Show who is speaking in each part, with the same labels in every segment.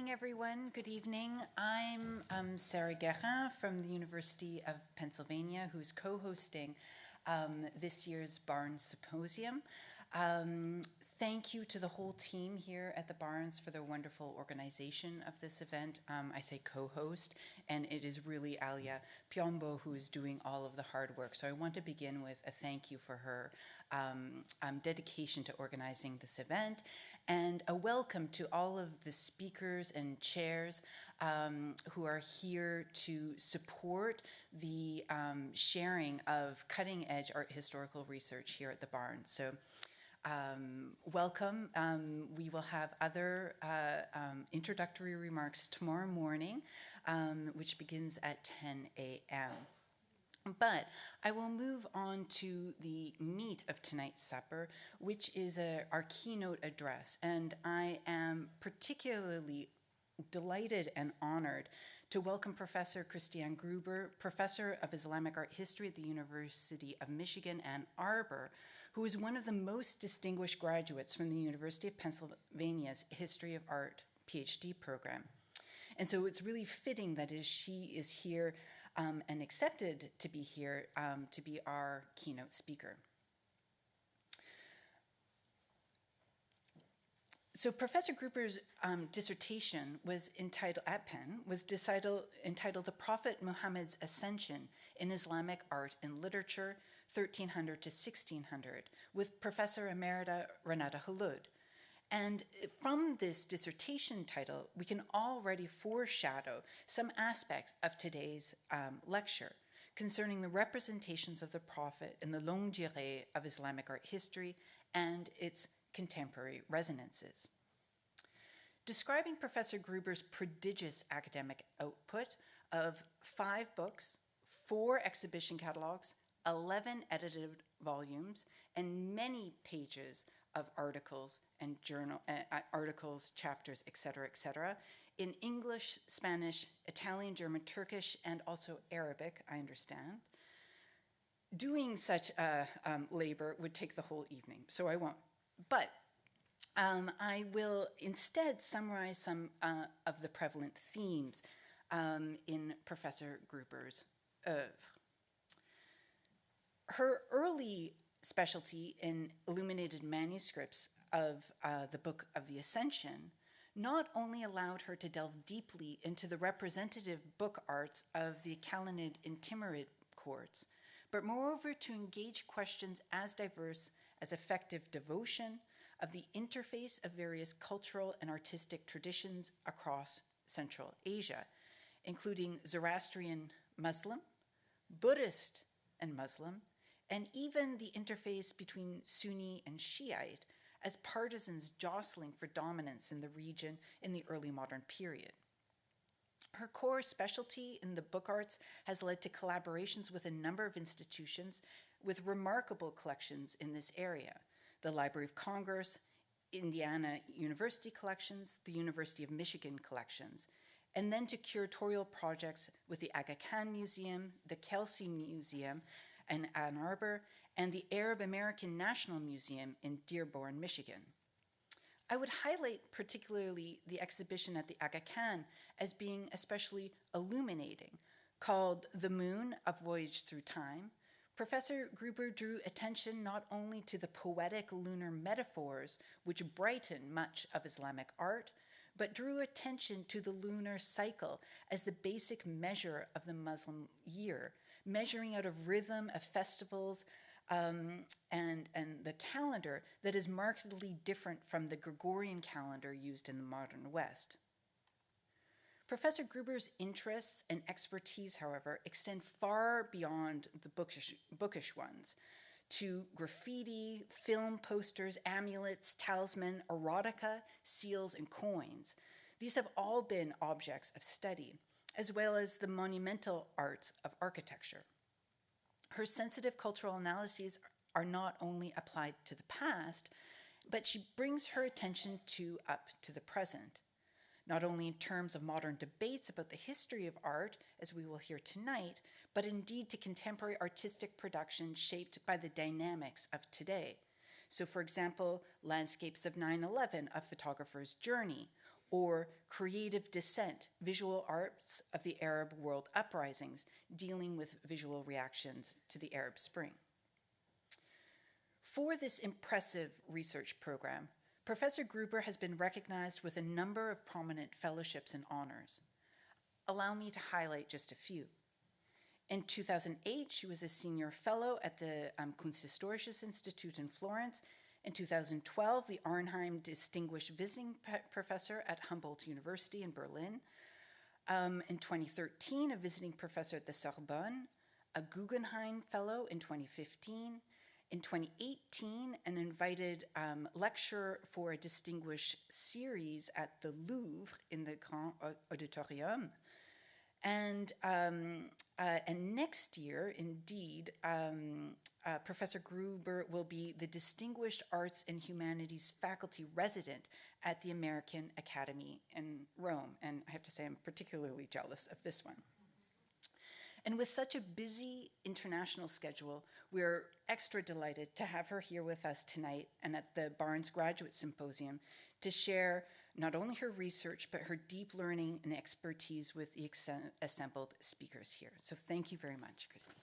Speaker 1: morning, everyone. Good evening. I'm Sarah Guérin from the University of Pennsylvania, who's co-hosting this year's Barnes Symposium. Thank you to the whole team here at the Barnes for their wonderful organization of this event. I say co-host, and it is really Alia Piombo who is doing all of the hard work. So I want to begin with a thank you for her dedication to organizing this event, and a welcome to all of the speakers and chairs who are here to support the sharing of cutting-edge art historical research here at the Barnes. So welcome. We will have other introductory remarks tomorrow morning, which begins at 10 a.m. But I will move on to the meat of tonight's supper, which is our keynote address. And I am particularly delighted and honored to welcome Professor Christiane Gruber, Professor of Islamic Art History at the University of Michigan, Ann Arbor, who is one of the most distinguished graduates from the University of Pennsylvania's History of Art PhD program. And so it's really fitting that she is here and accepted to be here to be our keynote speaker. So Professor Gruber's dissertation was entitled, at Penn, entitled The Prophet Muhammad's Ascension in Islamic Art and Literature, 1300 to 1600, with Professor Emerita Renata Halud. And from this dissertation title, we can already foreshadow some aspects of today's lecture concerning the representations of the Prophet in the longue durée of Islamic art history and its contemporary resonances. Describing Professor Gruber's prodigious academic output of 5 books, 4 exhibition catalogs, 11 edited volumes, and many pages of articles and articles, chapters, etc., in English, Spanish, Italian, German, Turkish, and also Arabic, I understand. Doing such labor would take the whole evening, so I won't. But I will instead summarize some of the prevalent themes in Professor Gruber's oeuvre. Her early specialty in illuminated manuscripts of the Book of the Ascension not only allowed her to delve deeply into the representative book arts of the Khalanid and Timurid courts, but moreover to engage questions as diverse as effective devotion, of the interface of various cultural and artistic traditions across Central Asia, including Zoroastrian Muslim, Buddhist and Muslim, and even the interface between Sunni and Shiite as partisans jostling for dominance in the region in the early modern period. Her core specialty in the book arts has led to collaborations with a number of institutions with remarkable collections in this area: the Library of Congress, Indiana University collections, the University of Michigan collections, and then to curatorial projects with the Aga Khan Museum, the Kelsey Museum in Ann Arbor, and the Arab American National Museum in Dearborn, Michigan. I would highlight particularly the exhibition at the Aga Khan as being especially illuminating, called The Moon: A Voyage Through Time. Professor Gruber drew attention not only to the poetic lunar metaphors which brighten much of Islamic art, but drew attention to the lunar cycle as the basic measure of the Muslim year, measuring out of rhythm of festivals and the calendar that is markedly different from the Gregorian calendar used in the modern West. Professor Gruber's interests and expertise, however, extend far beyond the bookish ones to graffiti, film posters, amulets, talisman, erotica, seals, and coins. These have all been objects of study, as well as the monumental arts of architecture. Her sensitive cultural analyses are not only applied to the past, but she brings her attention up to the present, not only in terms of modern debates about the history of art, as we will hear tonight, but indeed to contemporary artistic production shaped by the dynamics of today. So, for example, landscapes of 9/11, A Photographer's Journey, or Creative Dissent, Visual Arts of the Arab World Uprisings, dealing with visual reactions to the Arab Spring. For this impressive research program, Professor Gruber has been recognized with a number of prominent fellowships and honors. Allow me to highlight just a few. In 2008, she was a senior fellow at the Kunsthistorisches Institute in Florence. In 2012, the Arnheim Distinguished Visiting Professor at Humboldt University in Berlin. In 2013, a visiting professor at the Sorbonne, a Guggenheim Fellow in 2015. In 2018, an invited lecturer for a distinguished series at the Louvre in the Grand Auditorium. And next year, indeed, Professor Gruber will be the Distinguished Arts and Humanities Faculty Resident at the American Academy in Rome. And I have to say, I'm particularly jealous of this one. And with such a busy international schedule, we're extra delighted to have her here with us tonight and at the Barnes Graduate Symposium to share not only her research, but her deep learning and expertise with the assembled speakers here. So thank you very much, Christine.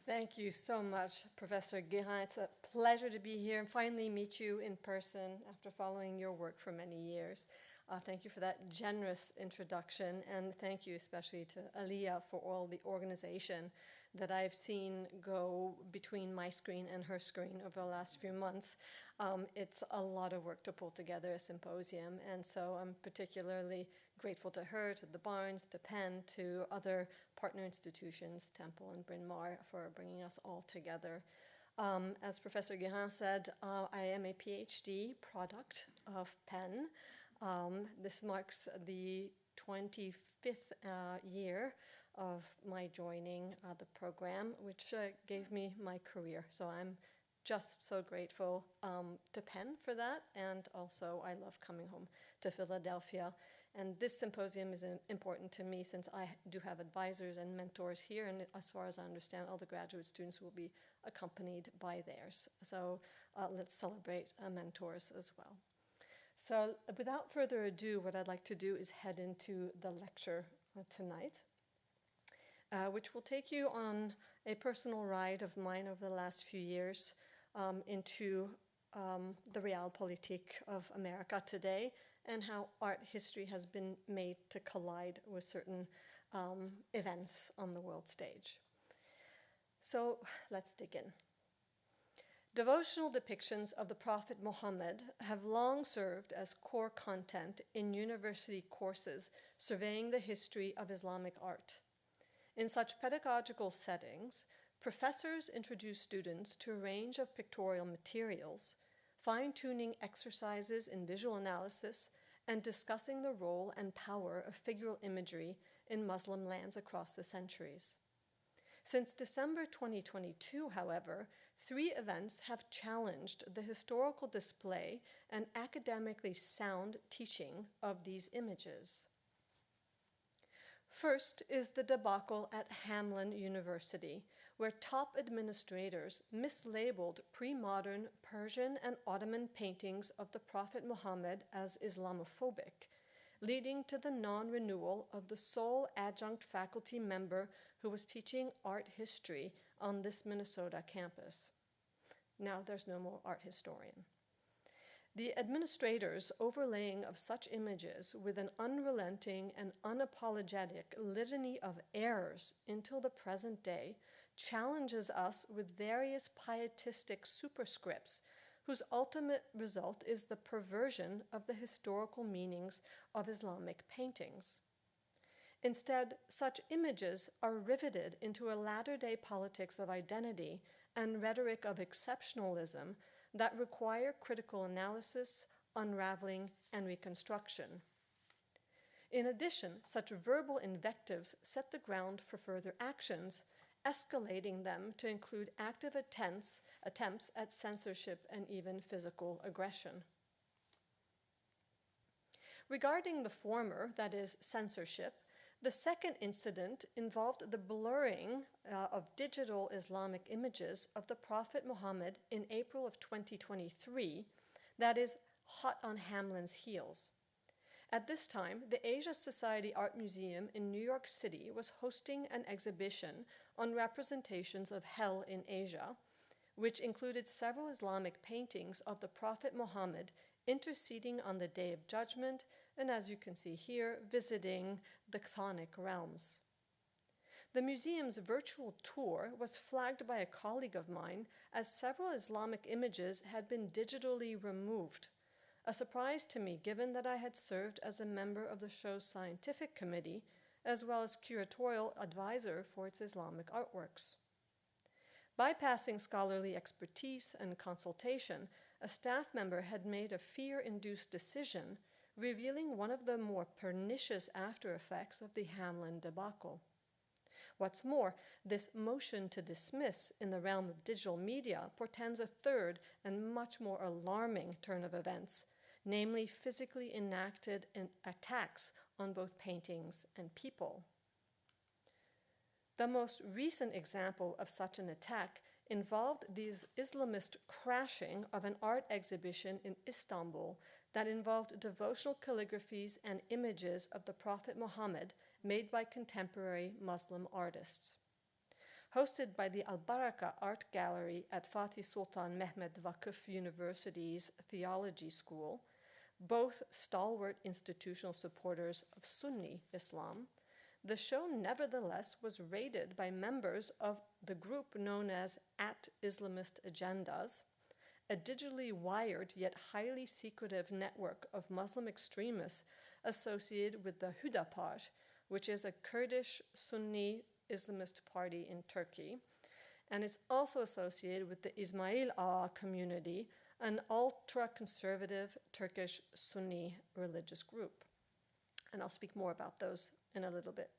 Speaker 2: Thank you so much, Professor Guérin. It's a pleasure to be here and finally meet you in person after following your work for many years. Thank you for that generous introduction, and thank you especially to Aliyah for all the organization that I've seen go between my screen and her screen over the last few months. It's a lot of work to pull together a symposium, and so I'm particularly grateful to her, to the Barnes, to Penn, to other partner institutions, Temple and Bryn Mawr, for bringing us all together. As Professor Guérin said, I am a PhD product of Penn. This marks the 25th year of my joining the program, which gave me my career. So I'm just so grateful to Penn for that, and also I love coming home to Philadelphia. And this symposium is important to me since I do have advisors and mentors here, and as far as I understand, all the graduate students will be accompanied by theirs. So let's celebrate mentors as well. So without further ado, what I'd like to do is head into the lecture tonight, which will take you on a personal ride of mine over the last few years into the realpolitik of America today and how art history has been made to collide with certain events on the world stage. So let's dig in. Devotional depictions of the Prophet Muhammad have long served as core content in university courses surveying the history of Islamic art. In such pedagogical settings, professors introduce students to a range of pictorial materials, fine-tuning exercises in visual analysis, and discussing the role and power of figural imagery in Muslim lands across the centuries. Since December 2022, however, 3 events have challenged the historical display and academically sound teaching of these images. First is the debacle at Hamline University, where top administrators mislabeled premodern Persian and Ottoman paintings of the Prophet Muhammad as Islamophobic, leading to the non-renewal of the sole adjunct faculty member who was teaching art history on this Minnesota campus. Now there's no more art historian. The administrators' overlaying of such images with an unrelenting and unapologetic litany of errors until the present day challenges us with various pietistic superscripts whose ultimate result is the perversion of the historical meanings of Islamic paintings. Instead, such images are riveted into a latter-day politics of identity and rhetoric of exceptionalism that require critical analysis, unraveling, and reconstruction. In addition, such verbal invectives set the ground for further actions, escalating them to include active attempts at censorship and even physical aggression. Regarding the former, that is, censorship, The second incident involved the blurring of digital Islamic images of the Prophet Muhammad in April of 2023, that is, hot on Hamline's heels. At this time, the Asia Society Art Museum in New York City was hosting an exhibition on representations of hell in Asia, which included several Islamic paintings of the Prophet Muhammad interceding on the Day of Judgment, and as you can see here, visiting the chthonic realms. The museum's virtual tour was flagged by a colleague of mine as several Islamic images had been digitally removed, a surprise to me given that I had served as a member of the show's scientific committee as well as curatorial advisor for its Islamic artworks. Bypassing scholarly expertise and consultation, a staff member had made a fear-induced decision, revealing one of the more pernicious after effects of the Hamline debacle. What's more, this motion to dismiss in the realm of digital media portends a third and much more alarming turn of events, namely physically enacted attacks on both paintings and people. The most recent example of such an attack involved the Islamist crashing of an art exhibition in Istanbul that involved devotional calligraphies and images of the Prophet Muhammad made by contemporary Muslim artists. Hosted by the Al-Baraka Art Gallery at Fatih Sultan Mehmed Vakıf University's Theology School, both stalwart institutional supporters of Sunni Islam, the show nevertheless was raided by members of the group known as @Islamist Agendas, a digitally wired yet highly secretive network of Muslim extremists associated with the Hüdapar, which is a Kurdish Sunni Islamist party in Turkey, and it's also associated with the Ismail Ağa community, an ultra-conservative Turkish Sunni religious group. And I'll speak more about those in a little bit.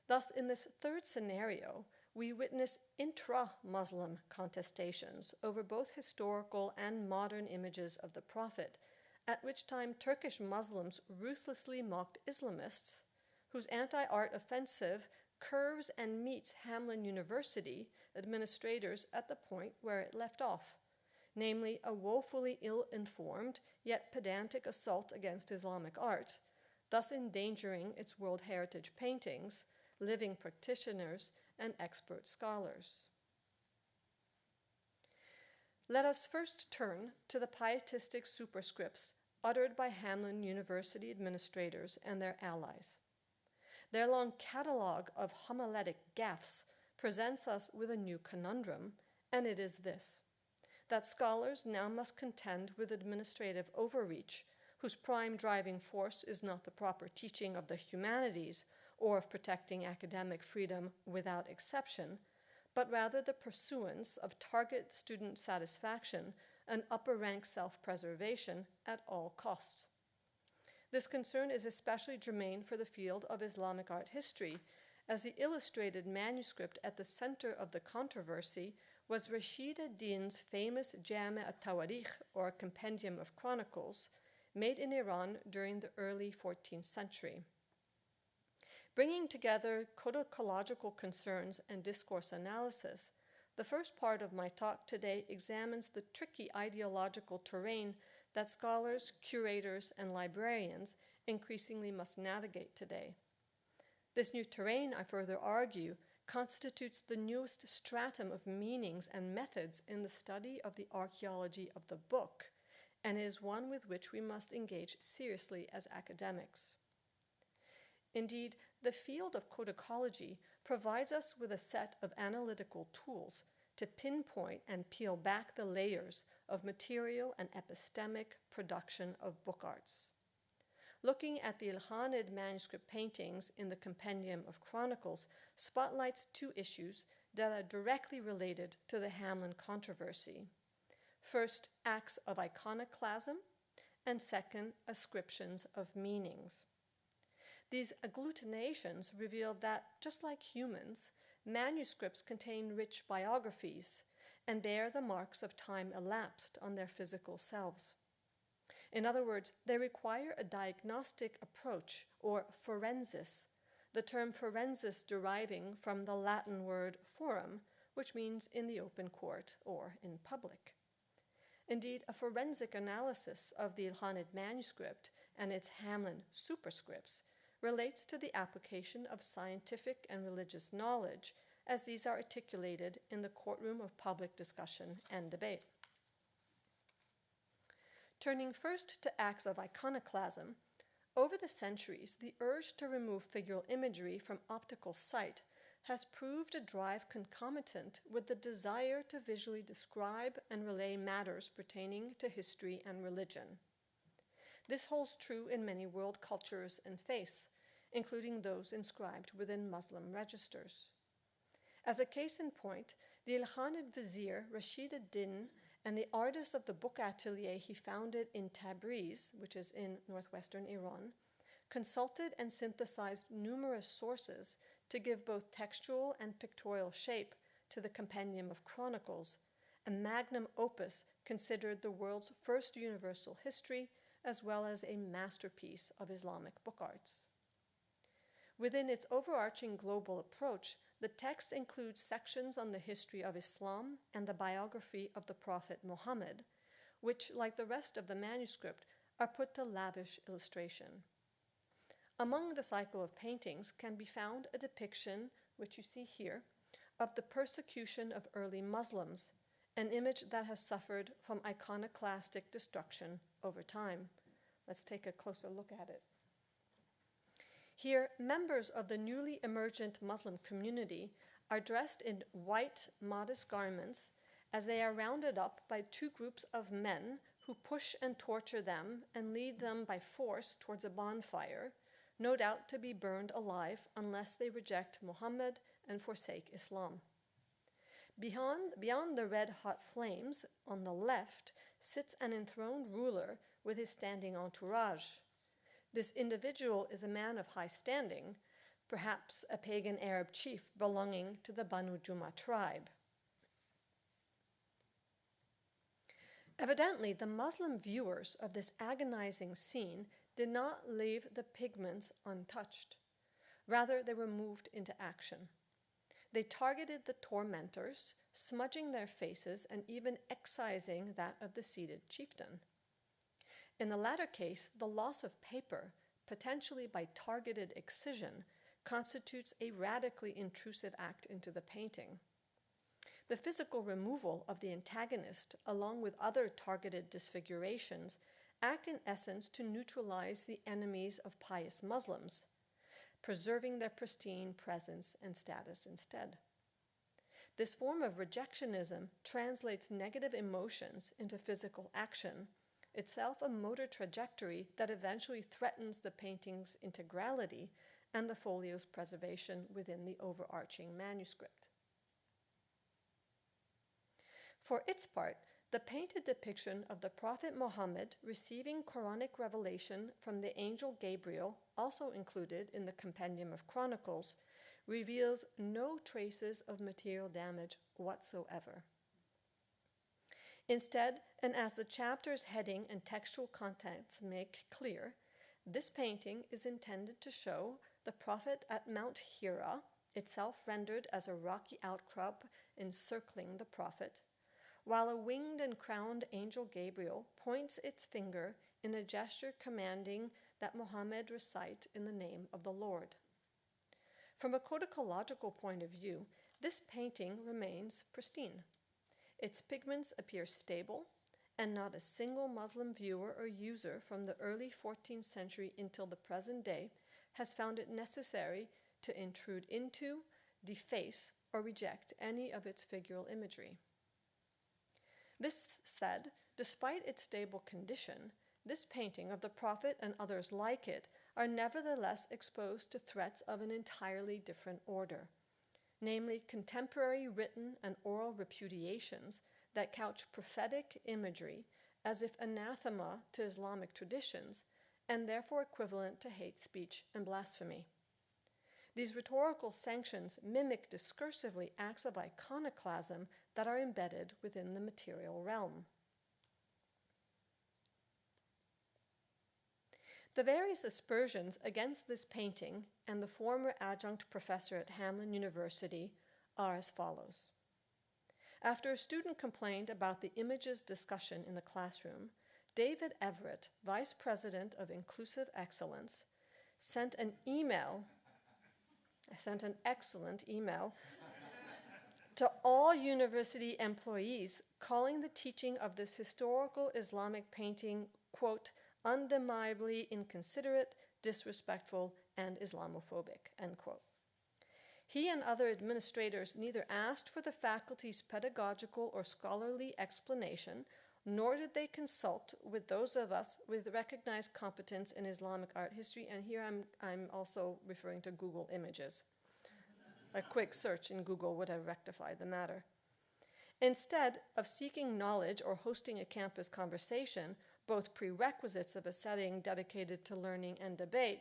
Speaker 2: Thus, in this third scenario, we witness intra-Muslim contestations over both historical and modern images of the Prophet, at which time Turkish Muslims ruthlessly mocked Islamists, whose anti-art offensive curves and meets Hamline University administrators at the point where it left off, namely a woefully ill-informed yet pedantic assault against Islamic art, thus endangering its World Heritage paintings, living practitioners, and expert scholars. Let us first turn to the pietistic superscripts uttered by Hamline University administrators and their allies. Their long catalogue of homiletic gaffes presents us with a new conundrum, and it is this: that scholars now must contend with administrative overreach, whose prime driving force is not the proper teaching of the humanities or of protecting academic freedom without exception, but rather the pursuance of target student satisfaction and upper-rank self-preservation at all costs. This concern is especially germane for the field of Islamic art history, as the illustrated manuscript at the center of the controversy was Rashid ad-Din's famous Jami' at-Tawarikh, or Compendium of Chronicles, made in Iran during the early 14th century. Bringing together codicological concerns and discourse analysis, the first part of my talk today examines the tricky ideological terrain that scholars, curators, and librarians increasingly must navigate today. This new terrain, I further argue, constitutes the newest stratum of meanings and methods in the study of the archaeology of the book, and is one with which we must engage seriously as academics. Indeed, the field of codicology provides us with a set of analytical tools to pinpoint and peel back the layers of material and epistemic production of book arts. Looking at the Ilkhanid manuscript paintings in the Compendium of Chronicles spotlights two issues that are directly related to the Hamline controversy. First, acts of iconoclasm, and second, ascriptions of meanings. These agglutinations reveal that, just like humans, manuscripts contain rich biographies and bear the marks of time elapsed on their physical selves. In other words, they require a diagnostic approach, or forensis, the term forensis deriving from the Latin word forum, which means in the open court or in public. Indeed, a forensic analysis of the Ilkhanid manuscript and its Hamline superscripts relates to the application of scientific and religious knowledge as these are articulated in the courtroom of public discussion and debate. Turning first to acts of iconoclasm, over the centuries, the urge to remove figural imagery from optical sight has proved a drive concomitant with the desire to visually describe and relay matters pertaining to history and religion. This holds true in many world cultures and faiths, including those inscribed within Muslim registers. As a case in point, the Ilkhanid vizier Rashid ad-Din and the artists of the book atelier he founded in Tabriz, which is in northwestern Iran, consulted and synthesized numerous sources to give both textual and pictorial shape to the Compendium of Chronicles, a magnum opus considered the world's first universal history, as well as a masterpiece of Islamic book arts. Within its overarching global approach, the text includes sections on the history of Islam and the biography of the Prophet Muhammad, which, like the rest of the manuscript, are put to lavish illustration. Among the cycle of paintings can be found a depiction, which you see here, of the persecution of early Muslims, an image that has suffered from iconoclastic destruction over time. Let's take a closer look at it. Here, members of the newly emergent Muslim community are dressed in white, modest garments as they are rounded up by two groups of men who push and torture them and lead them by force towards a bonfire, no doubt to be burned alive unless they reject Muhammad and forsake Islam. Beyond the red-hot flames, on the left, sits an enthroned ruler with his standing entourage. This individual is a man of high standing, perhaps a pagan Arab chief belonging to the Banu Juma tribe. Evidently, the Muslim viewers of this agonizing scene did not leave the pigments untouched. Rather, they were moved into action. They targeted the tormentors, smudging their faces and even excising that of the seated chieftain. In the latter case, the loss of paper, potentially by targeted excision, constitutes a radically intrusive act into the painting. The physical removal of the antagonist, along with other targeted disfigurations, act in essence to neutralize the enemies of pious Muslims, preserving their pristine presence and status instead. This form of rejectionism translates negative emotions into physical action, itself a motor trajectory that eventually threatens the painting's integrality and the folio's preservation within the overarching manuscript. For its part, the painted depiction of the Prophet Muhammad receiving Quranic revelation from the angel Gabriel, also included in the Compendium of Chronicles, reveals no traces of material damage whatsoever. Instead, and as the chapter's heading and textual contents make clear, this painting is intended to show the Prophet at Mount Hira, itself rendered as a rocky outcrop encircling the Prophet, while a winged and crowned angel Gabriel points its finger in a gesture commanding that Muhammad recite in the name of the Lord. From a codicological point of view, this painting remains pristine. Its pigments appear stable, and not a single Muslim viewer or user from the early 14th century until the present day has found it necessary to intrude into, deface, or reject any of its figural imagery. This said, despite its stable condition, this painting of the Prophet and others like it are nevertheless exposed to threats of an entirely different order, namely contemporary written and oral repudiations that couch prophetic imagery as if anathema to Islamic traditions and therefore equivalent to hate speech and blasphemy. These rhetorical sanctions mimic discursively acts of iconoclasm that are embedded within the material realm. The various aspersions against this painting and the former adjunct professor at Hamline University are as follows. After a student complained about the images discussion in the classroom, David Everett, Vice President of Inclusive Excellence, sent an excellent email to all university employees calling the teaching of this historical Islamic painting, quote, undeniably inconsiderate, disrespectful, and Islamophobic, end quote. He and other administrators neither asked for the faculty's pedagogical or scholarly explanation, nor did they consult with those of us with recognized competence in Islamic art history, and here I'm also referring to Google Images. A quick search in Google would have rectified the matter. Instead of seeking knowledge or hosting a campus conversation, both prerequisites of a setting dedicated to learning and debate,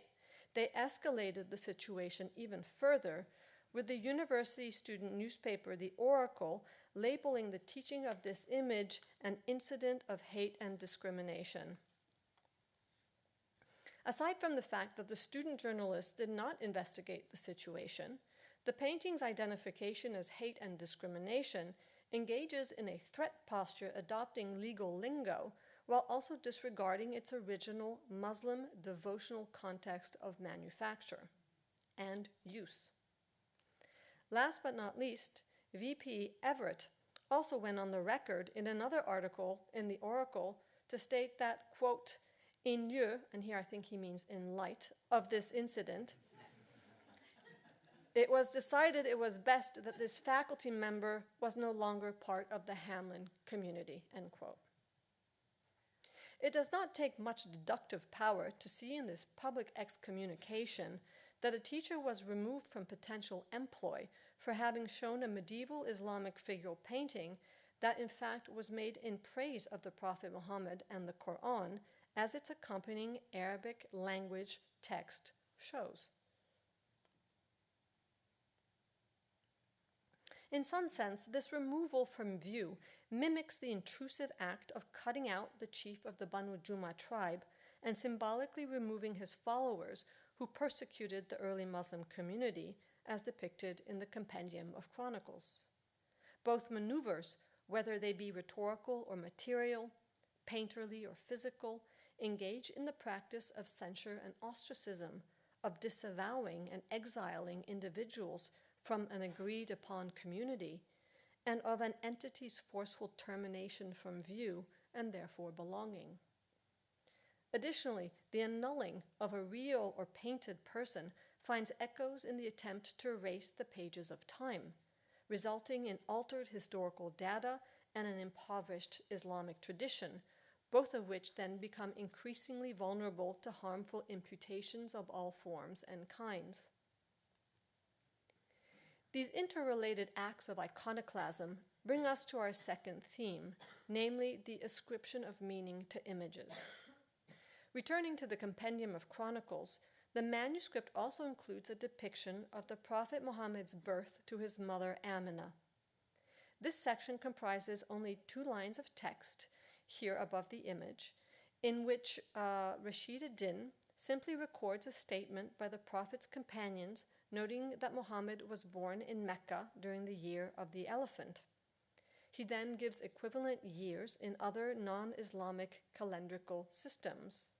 Speaker 2: they escalated the situation even further, with the university student newspaper, The Oracle, labeling the teaching of this image an incident of hate and discrimination. Aside from the fact that the student journalists did not investigate the situation, the painting's identification as hate and discrimination engages in a threat posture adopting legal lingo while also disregarding its original Muslim devotional context of manufacture and use. Last but not least, VP Everett also went on the record in another article in The Oracle to state that, quote, in lieu, and here I think he means in light, of this incident, it was decided it was best that this faculty member was no longer part of the Hamline community, end quote. It does not take much deductive power to see in this public excommunication that a teacher was removed from potential employ for having shown a medieval Islamic figural painting that in fact was made in praise of the Prophet Muhammad and the Quran, as its accompanying Arabic language text shows. In some sense, this removal from view mimics the intrusive act of cutting out the chief of the Banu Juma tribe and symbolically removing his followers who persecuted the early Muslim community, as depicted in the Compendium of Chronicles. Both maneuvers, whether they be rhetorical or material, painterly or physical, engage in the practice of censure and ostracism, of disavowing and exiling individuals from an agreed-upon community, and of an entity's forceful termination from view and therefore belonging. Additionally, the annulling of a real or painted person finds echoes in the attempt to erase the pages of time, resulting in altered historical data and an impoverished Islamic tradition, both of which then become increasingly vulnerable to harmful imputations of all forms and kinds. These interrelated acts of iconoclasm bring us to our second theme, namely the ascription of meaning to images. Returning to the Compendium of Chronicles, the manuscript also includes a depiction of the Prophet Muhammad's birth to his mother Amina. This section comprises only 2 lines of text, here above the image, in which Rashid ad-Din simply records a statement by the Prophet's companions noting that Muhammad was born in Mecca during the year of the elephant. He then gives equivalent years in other non-Islamic calendrical systems.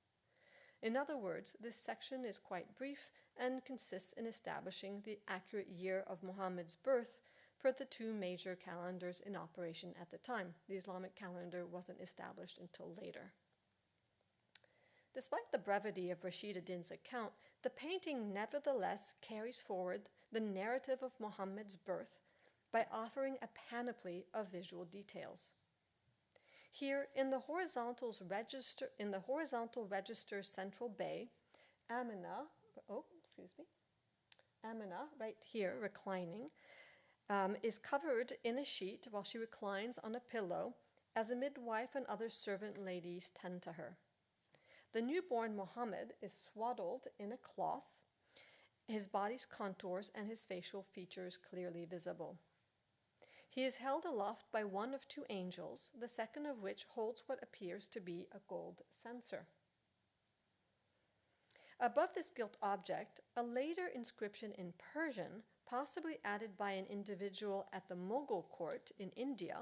Speaker 2: In other words, this section is quite brief and consists in establishing the accurate year of Muhammad's birth per the 2 major calendars in operation at the time. The Islamic calendar wasn't established until later. Despite the brevity of Rashid ad-Din's account, the painting nevertheless carries forward the narrative of Muhammad's birth by offering a panoply of visual details. Here, in the horizontal register central bay, Amina, right here, reclining, is covered in a sheet while she reclines on a pillow as a midwife and other servant ladies tend to her. The newborn Muhammad is swaddled in a cloth, his body's contours and his facial features clearly visible. He is held aloft by one of 2 angels, the second of which holds what appears to be a gold censer. Above this gilt object, a later inscription in Persian, possibly added by an individual at the Mughal court in India,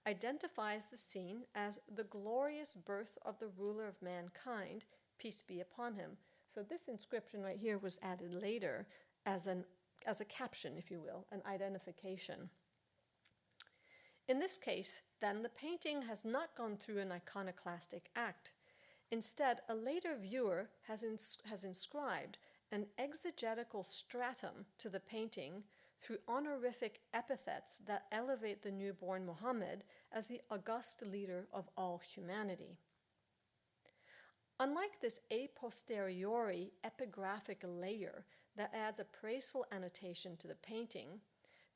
Speaker 2: identifies the scene as the glorious birth of the ruler of mankind, peace be upon him. So this inscription right here was added later as a caption, if you will, an identification. In this case, then, the painting has not gone through an iconoclastic act. Instead, a later viewer has inscribed an exegetical stratum to the painting through honorific epithets that elevate the newborn Muhammad as the august leader of all humanity. Unlike this a posteriori epigraphic layer that adds a praiseful annotation to the painting,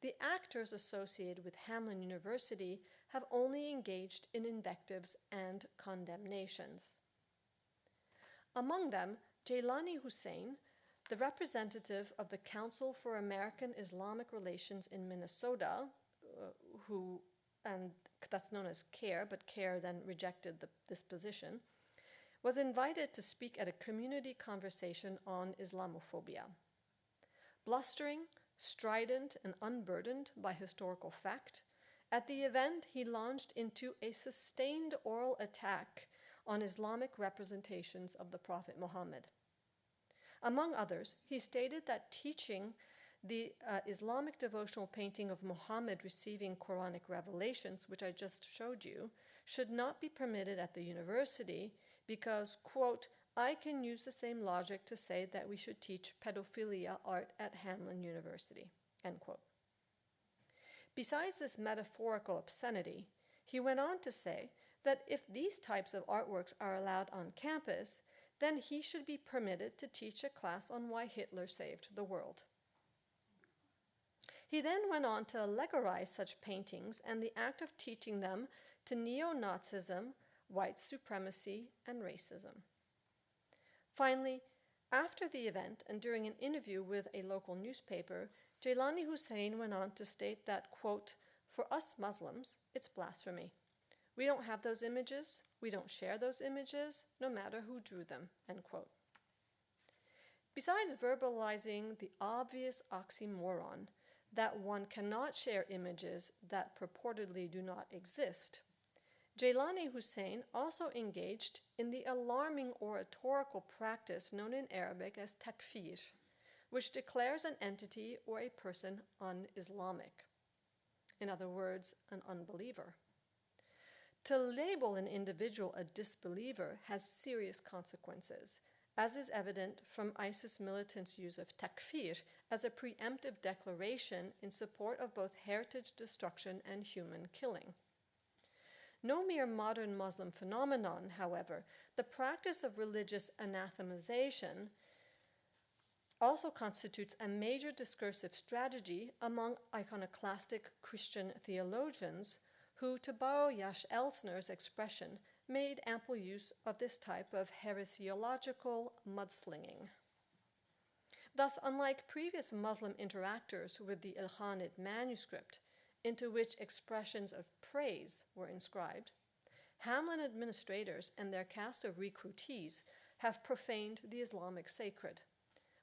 Speaker 2: the actors associated with Hamline University have only engaged in invectives and condemnations. Among them, Jailani Hussein, the representative of the Council for American Islamic Relations in Minnesota, and that's known as CARE, but CARE then rejected this position, was invited to speak at a community conversation on Islamophobia. Blustering, strident, and unburdened by historical fact, at the event he launched into a sustained oral attack on Islamic representations of the Prophet Muhammad. Among others, he stated that teaching the Islamic devotional painting of Muhammad receiving Quranic revelations, which I just showed you, should not be permitted at the university because, quote, I can use the same logic to say that we should teach pedophilia art at Hamline University, end quote. Besides this metaphorical obscenity, he went on to say that if these types of artworks are allowed on campus, then he should be permitted to teach a class on why Hitler saved the world. He then went on to allegorize such paintings and the act of teaching them to neo-Nazism, white supremacy, and racism. Finally, after the event and during an interview with a local newspaper, Jailani Hussein went on to state that, quote, for us Muslims, it's blasphemy. We don't have those images, we don't share those images, no matter who drew them, end quote. Besides verbalizing the obvious oxymoron that one cannot share images that purportedly do not exist, Jailani Hussein also engaged in the alarming oratorical practice known in Arabic as takfir, which declares an entity or a person un-Islamic. In other words, an unbeliever. To label an individual a disbeliever has serious consequences, as is evident from ISIS militants' use of takfir as a preemptive declaration in support of both heritage destruction and human killing. No mere modern Muslim phenomenon, however, the practice of religious anathemization also constitutes a major discursive strategy among iconoclastic Christian theologians who, to borrow Yash Elsner's expression, made ample use of this type of heresiological mudslinging. Thus, unlike previous Muslim interactors with the Ilkhanid manuscript, into which expressions of praise were inscribed, Hamline administrators and their cast of recruitees have profaned the Islamic sacred,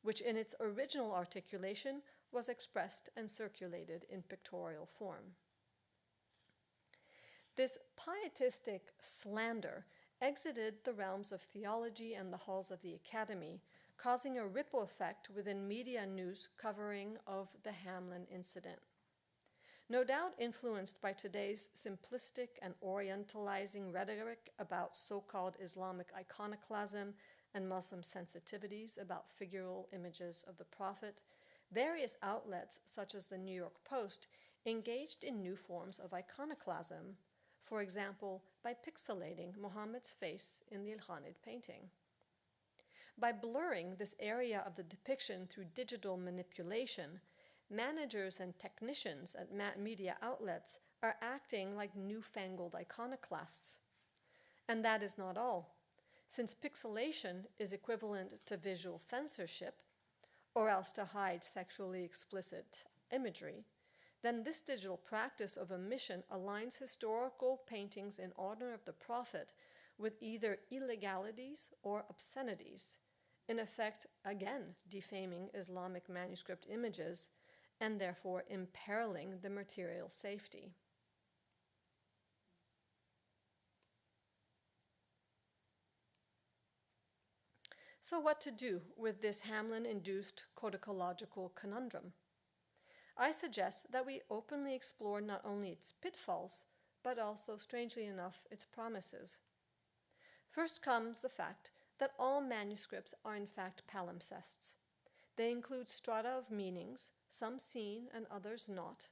Speaker 2: which in its original articulation was expressed and circulated in pictorial form. This pietistic slander exited the realms of theology and the halls of the academy, causing a ripple effect within media news covering of the Hamline incident. No doubt influenced by today's simplistic and orientalizing rhetoric about so-called Islamic iconoclasm and Muslim sensitivities about figural images of the Prophet, various outlets such as the New York Post engaged in new forms of iconoclasm, for example, by pixelating Muhammad's face in the Ilkhanid painting. By blurring this area of the depiction through digital manipulation, managers and technicians at media outlets are acting like newfangled iconoclasts. And that is not all. Since pixelation is equivalent to visual censorship, or else to hide sexually explicit imagery, then this digital practice of omission aligns historical paintings in honor of the Prophet with either illegalities or obscenities, in effect, again, defaming Islamic manuscript images and therefore imperiling the material safety. So what to do with this Hamline-induced codicological conundrum? I suggest that we openly explore not only its pitfalls, but also, strangely enough, its promises. First comes the fact that all manuscripts are in fact palimpsests. They include strata of meanings, some seen and others not,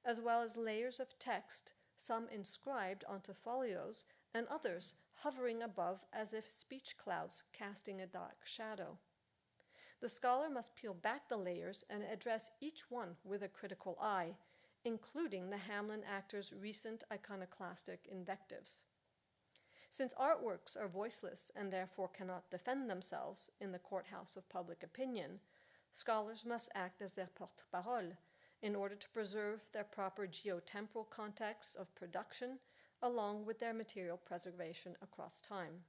Speaker 2: as well as layers of text, some inscribed onto folios and others hovering above as if speech clouds casting a dark shadow. The scholar must peel back the layers and address each one with a critical eye, including the Hamline actor's recent iconoclastic invectives. Since artworks are voiceless and therefore cannot defend themselves in the courthouse of public opinion, scholars must act as their porte-parole in order to preserve their proper geotemporal context of production along with their material preservation across time.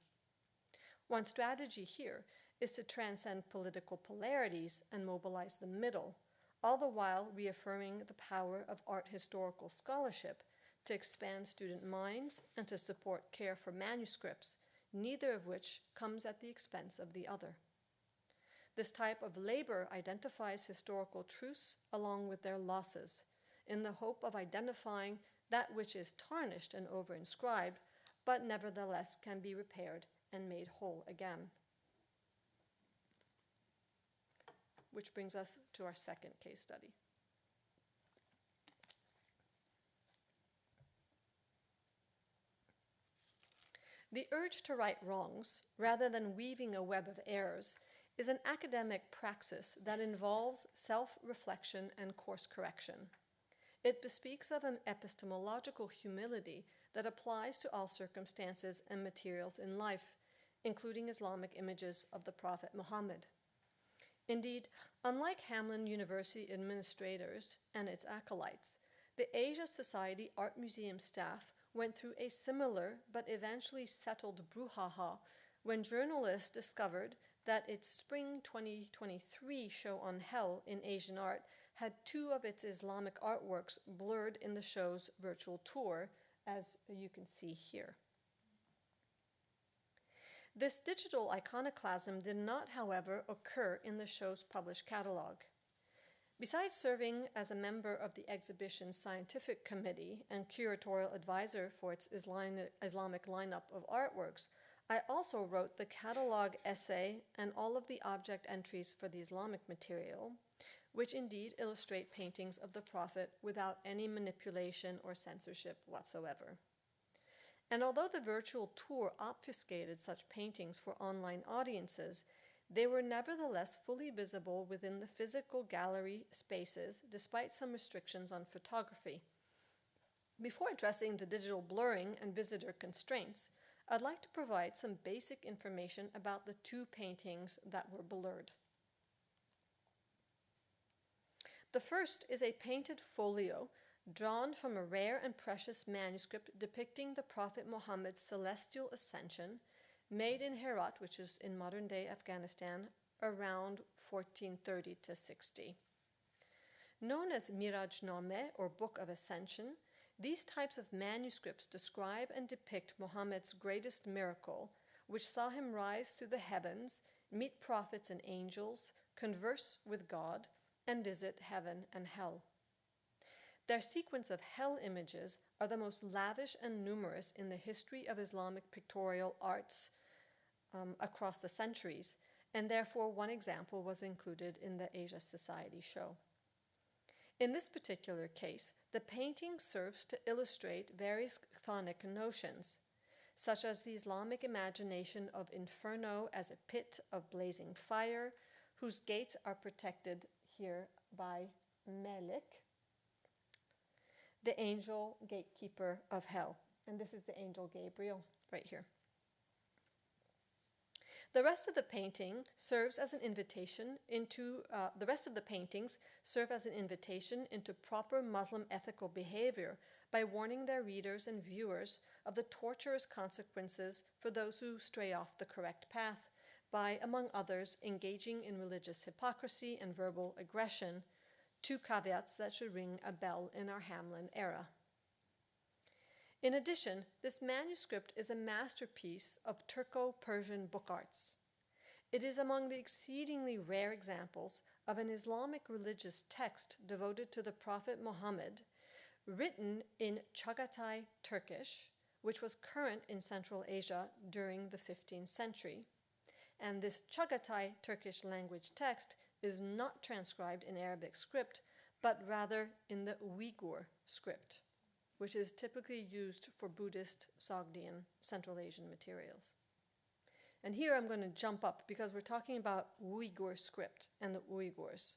Speaker 2: One strategy here is to transcend political polarities and mobilize the middle, all the while reaffirming the power of art historical scholarship to expand student minds and to support care for manuscripts, neither of which comes at the expense of the other. This type of labor identifies historical truths along with their losses, in the hope of identifying that which is tarnished and over-inscribed, but nevertheless can be repaired and made whole again. Which brings us to our second case study. The urge to right wrongs, rather than weaving a web of errors, is an academic praxis that involves self-reflection and course correction. It bespeaks of an epistemological humility that applies to all circumstances and materials in life, including Islamic images of the Prophet Muhammad. Indeed, unlike Hamline University administrators and its acolytes, the Asia Society Art Museum staff went through a similar but eventually settled brouhaha when journalists discovered that its spring 2023 show on hell in Asian art had two of its Islamic artworks blurred in the show's virtual tour, as you can see here. This digital iconoclasm did not, however, occur in the show's published catalog. Besides serving as a member of the exhibition's scientific committee and curatorial advisor for its Islamic lineup of artworks, I also wrote the catalog essay and all of the object entries for the Islamic material, which indeed illustrate paintings of the Prophet without any manipulation or censorship whatsoever. And although the virtual tour obfuscated such paintings for online audiences, they were nevertheless fully visible within the physical gallery spaces, despite some restrictions on photography. Before addressing the digital blurring and visitor constraints, I'd like to provide some basic information about the two paintings that were blurred. The first is a painted folio drawn from a rare and precious manuscript depicting the Prophet Muhammad's celestial ascension, made in Herat, which is in modern-day Afghanistan, around 1430 to 60. Known as Mirajnameh, or Book of Ascension, these types of manuscripts describe and depict Muhammad's greatest miracle, which saw him rise through the heavens, meet prophets and angels, converse with God, and visit heaven and hell. Their sequence of hell images are the most lavish and numerous in the history of Islamic pictorial arts across the centuries, and therefore one example was included in the Asia Society show. In this particular case, the painting serves to illustrate various chthonic notions, such as the Islamic imagination of inferno as a pit of blazing fire, whose gates are protected here by Melik, the angel gatekeeper of hell. And this is the angel Gabriel right here. The rest of the painting serves as an invitation into, the rest of the paintings serve as an invitation into proper Muslim ethical behavior by warning their readers and viewers of the torturous consequences for those who stray off the correct path by, among others, engaging in religious hypocrisy and verbal aggression, two caveats that should ring a bell in our Hamline era. In addition, this manuscript is a masterpiece of Turco-Persian book arts. It is among the exceedingly rare examples of an Islamic religious text devoted to the Prophet Muhammad, written in Chagatai Turkish, which was current in Central Asia during the 15th century. And this Chagatai Turkish language text is not transcribed in Arabic script, but rather in the Uyghur script, which is typically used for Buddhist, Sogdian, Central Asian materials. And here I'm going to jump up because we're talking about Uyghur script and the Uyghurs.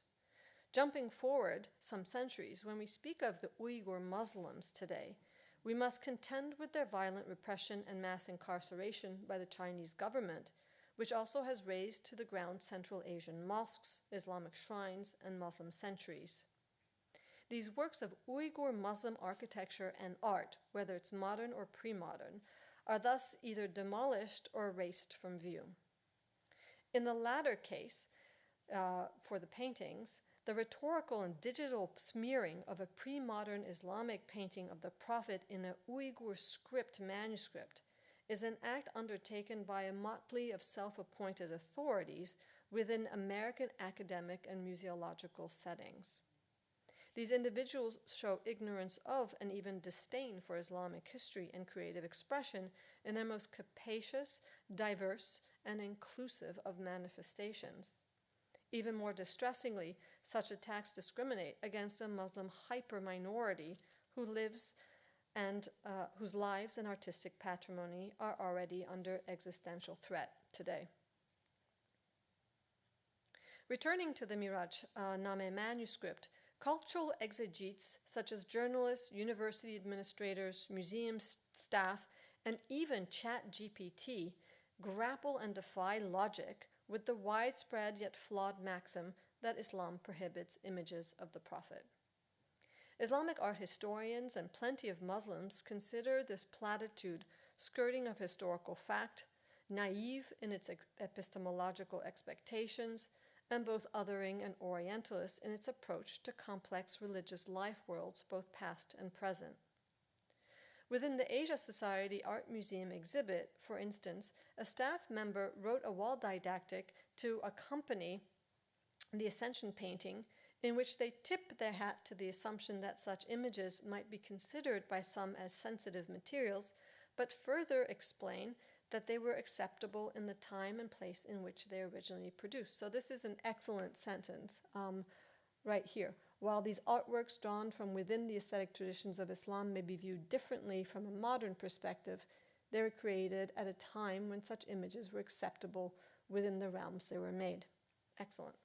Speaker 2: Jumping forward some centuries, when we speak of the Uyghur Muslims today, we must contend with their violent repression and mass incarceration by the Chinese government, which also has razed to the ground Central Asian mosques, Islamic shrines, and Muslim sanctuaries. These works of Uyghur Muslim architecture and art, whether it's modern or pre-modern, are thus either demolished or erased from view. In the latter case, for the paintings, the rhetorical and digital smearing of a pre-modern Islamic painting of the Prophet in a Uyghur script manuscript is an act undertaken by a motley of self-appointed authorities within American academic and museological settings. These individuals show ignorance of and even disdain for Islamic history and creative expression in their most capacious, diverse, and inclusive of manifestations. Even more distressingly, such attacks discriminate against a Muslim hyper-minority who lives and whose lives and artistic patrimony are already under existential threat today. Returning to the Miraj Name manuscript, cultural exegetes such as journalists, university administrators, museum staff, and even ChatGPT grapple and defy logic with the widespread yet flawed maxim that Islam prohibits images of the Prophet. Islamic art historians and plenty of Muslims consider this platitude skirting of historical fact, naive in its epistemological expectations, and both othering and orientalist in its approach to complex religious life worlds, both past and present. Within the Asia Society Art Museum exhibit, for instance, a staff member wrote a wall didactic to accompany the Ascension painting, in which they tip their hat to the assumption that such images might be considered by some as sensitive materials, but further explain that they were acceptable in the time and place in which they originally produced. So this is an excellent sentence right here. While these artworks drawn from within the aesthetic traditions of Islam may be viewed differently from a modern perspective, they were created at a time when such images were acceptable within the realms they were made. Excellent.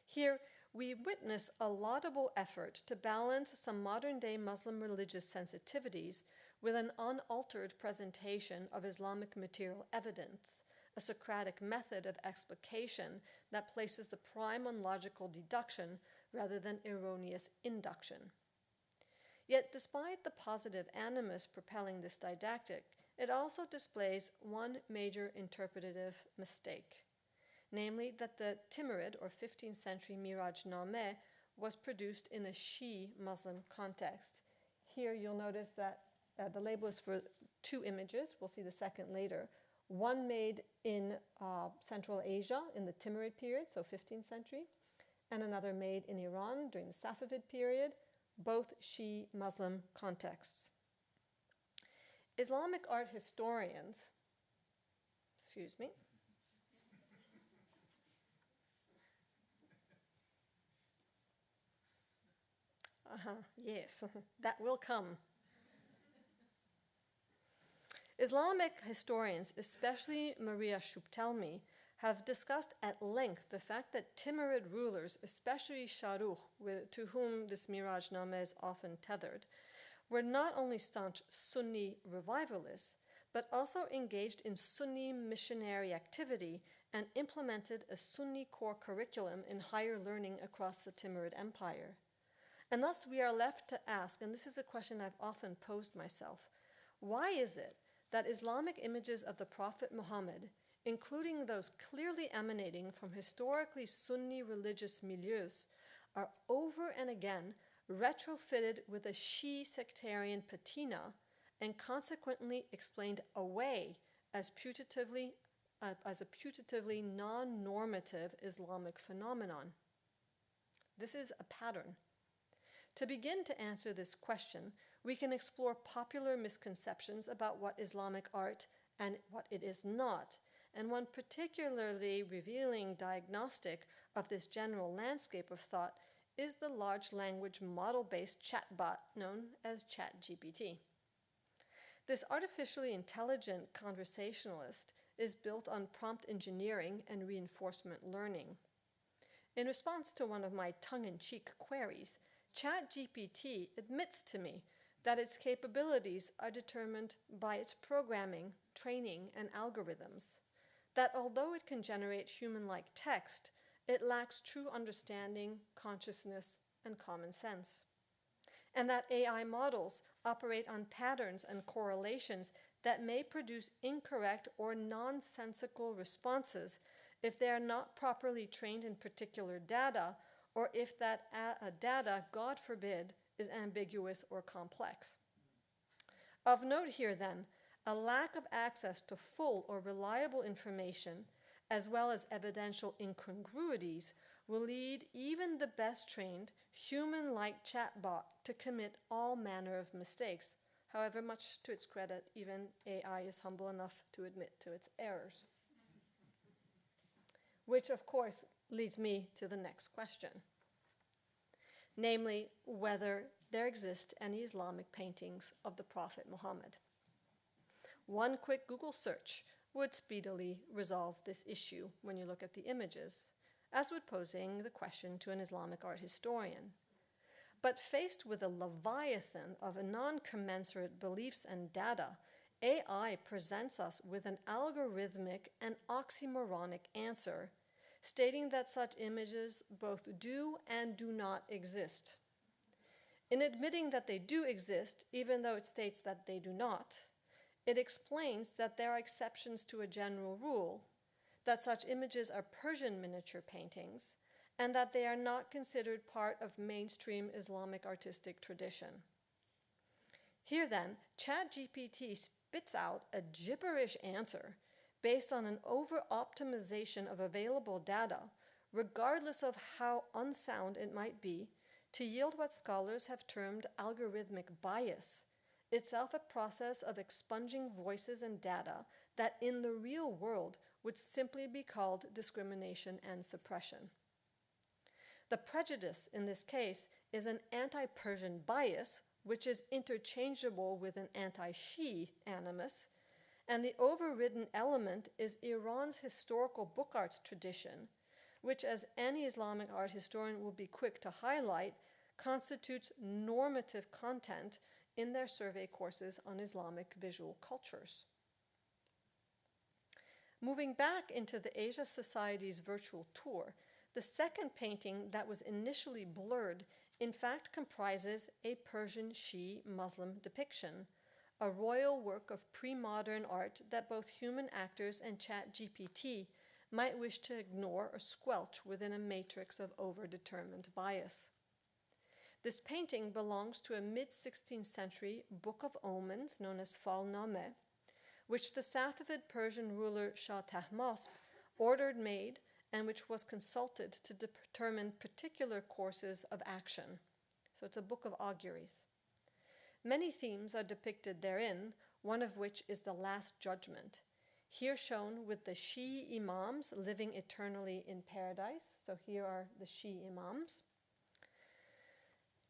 Speaker 2: Here, we witness a laudable effort to balance some modern-day Muslim religious sensitivities with an unaltered presentation of Islamic material evidence, a Socratic method of explication that places the prime on logical deduction rather than erroneous induction. Yet, despite the positive animus propelling this didactic, it also displays one major interpretative mistake, namely that the Timurid or 15th century Miraj Name was produced in a Shii Muslim context. Here you'll notice that the label is for two images. We'll see the second later. One made in Central Asia in the Timurid period, so 15th century, and another made in Iran during the Safavid period, both Shii Muslim contexts. Islamic art historians, excuse me, yes, that will come. Islamic historians, especially Maria Shubtelmi, have discussed at length the fact that Timurid rulers, especially Shahrukh, to whom this Miraj Name is often tethered, were not only staunch Sunni revivalists, but also engaged in Sunni missionary activity and implemented a Sunni core curriculum in higher learning across the Timurid Empire. And thus we are left to ask, and this is a question I've often posed myself, why is it that Islamic images of the Prophet Muhammad, including those clearly emanating from historically Sunni religious milieus, are over and again retrofitted with a Shia sectarian patina and consequently explained away as a putatively non-normative Islamic phenomenon. This is a pattern. To begin to answer this question, we can explore popular misconceptions about what Islamic art and what it is not, and one particularly revealing diagnostic of this general landscape of thought is the large language model-based chatbot known as ChatGPT. This artificially intelligent conversationalist is built on prompt engineering and reinforcement learning. In response to one of my tongue-in-cheek queries, ChatGPT admits to me that its capabilities are determined by its programming, training, and algorithms, that although it can generate human-like text, it lacks true understanding, consciousness, and common sense, and that AI models operate on patterns and correlations that may produce incorrect or nonsensical responses if they are not properly trained in particular data, or if that data, God forbid, is ambiguous or complex. Of note here, then, a lack of access to full or reliable information, as well as evidential incongruities, will lead even the best trained, human-like chatbot to commit all manner of mistakes. However, much to its credit, even AI is humble enough to admit to its errors. Which, of course, leads me to the next question, namely, whether there exist any Islamic paintings of the Prophet Muhammad. One quick Google search would speedily resolve this issue when you look at the images, as would posing the question to an Islamic art historian. But faced with a leviathan of non-commensurate beliefs and data, AI presents us with an algorithmic and oxymoronic answer, stating that such images both do and do not exist. In admitting that they do exist, even though it states that they do not, it explains that there are exceptions to a general rule, that such images are Persian miniature paintings, and that they are not considered part of mainstream Islamic artistic tradition. Here then, ChatGPT spits out a gibberish answer based on an over-optimization of available data, regardless of how unsound it might be, to yield what scholars have termed algorithmic bias, itself a process of expunging voices and data that in the real world would simply be called discrimination and suppression. The prejudice in this case is an anti-Persian bias, which is interchangeable with an anti-Shia animus, and the overridden element is Iran's historical book arts tradition, which, as any Islamic art historian will be quick to highlight, constitutes normative content in their survey courses on Islamic visual cultures. Moving back into the Asia Society's virtual tour, the second painting that was initially blurred in fact comprises a Persian Shia Muslim depiction, a royal work of premodern art that both human actors and ChatGPT might wish to ignore or squelch within a matrix of overdetermined bias. This painting belongs to a mid-16th century Book of Omens known as Falnameh, which the Safavid Persian ruler Shah Tahmasp ordered made and which was consulted to determine particular courses of action. So it's a book of auguries. Many themes are depicted therein, one of which is the Last Judgment, here shown with the Shia Imams living eternally in paradise. So here are the Shia Imams.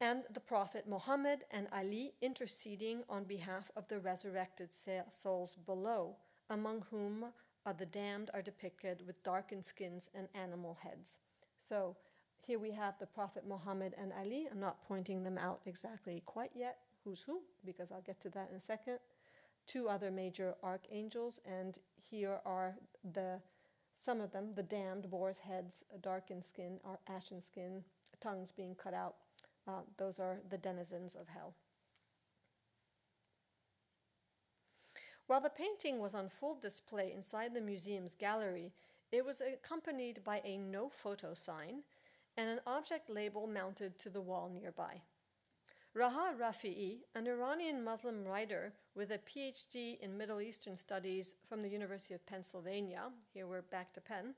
Speaker 2: And the Prophet Muhammad and Ali interceding on behalf of the resurrected souls below, among whom the damned are depicted with darkened skins and animal heads. So here we have the Prophet Muhammad and Ali. I'm not pointing them out exactly quite yet, who's who, because I'll get to that in a second. Two other major archangels, and here are some of them, the damned, boar's heads, darkened skin, or ashen skin, tongues being cut out. Those are the denizens of hell. While the painting was on full display inside the museum's gallery, it was accompanied by a no photo sign and an object label mounted to the wall nearby. Raha Rafi'i, an Iranian Muslim writer with a PhD in Middle Eastern Studies from the University of Pennsylvania, here we're back to Penn,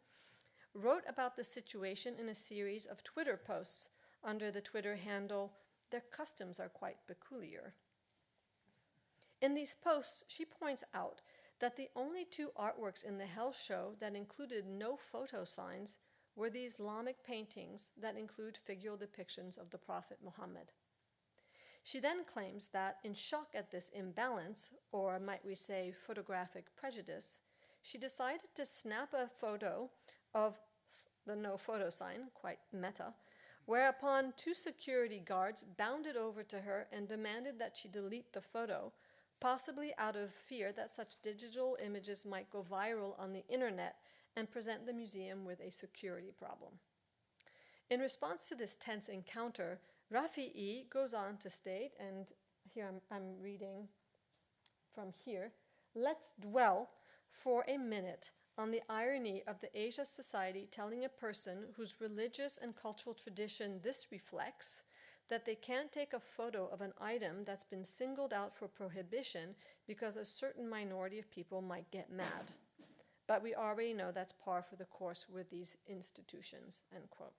Speaker 2: wrote about the situation in a series of Twitter posts under the Twitter handle, "Their customs are quite peculiar." In these posts, she points out that the only two artworks in the Hell Show that included no photo signs were the Islamic paintings that include figural depictions of the Prophet Muhammad. She then claims that, in shock at this imbalance, or might we say photographic prejudice, she decided to snap a photo of the no photo sign, quite meta, whereupon two security guards bounded over to her and demanded that she delete the photo, possibly out of fear that such digital images might go viral on the internet and present the museum with a security problem. In response to this tense encounter, Rafi'i goes on to state, and here I'm reading from here, "Let's dwell for a minute on the irony of the Asia Society telling a person whose religious and cultural tradition this reflects that they can't take a photo of an item that's been singled out for prohibition because a certain minority of people might get mad. But we already know that's par for the course with these institutions," end quote.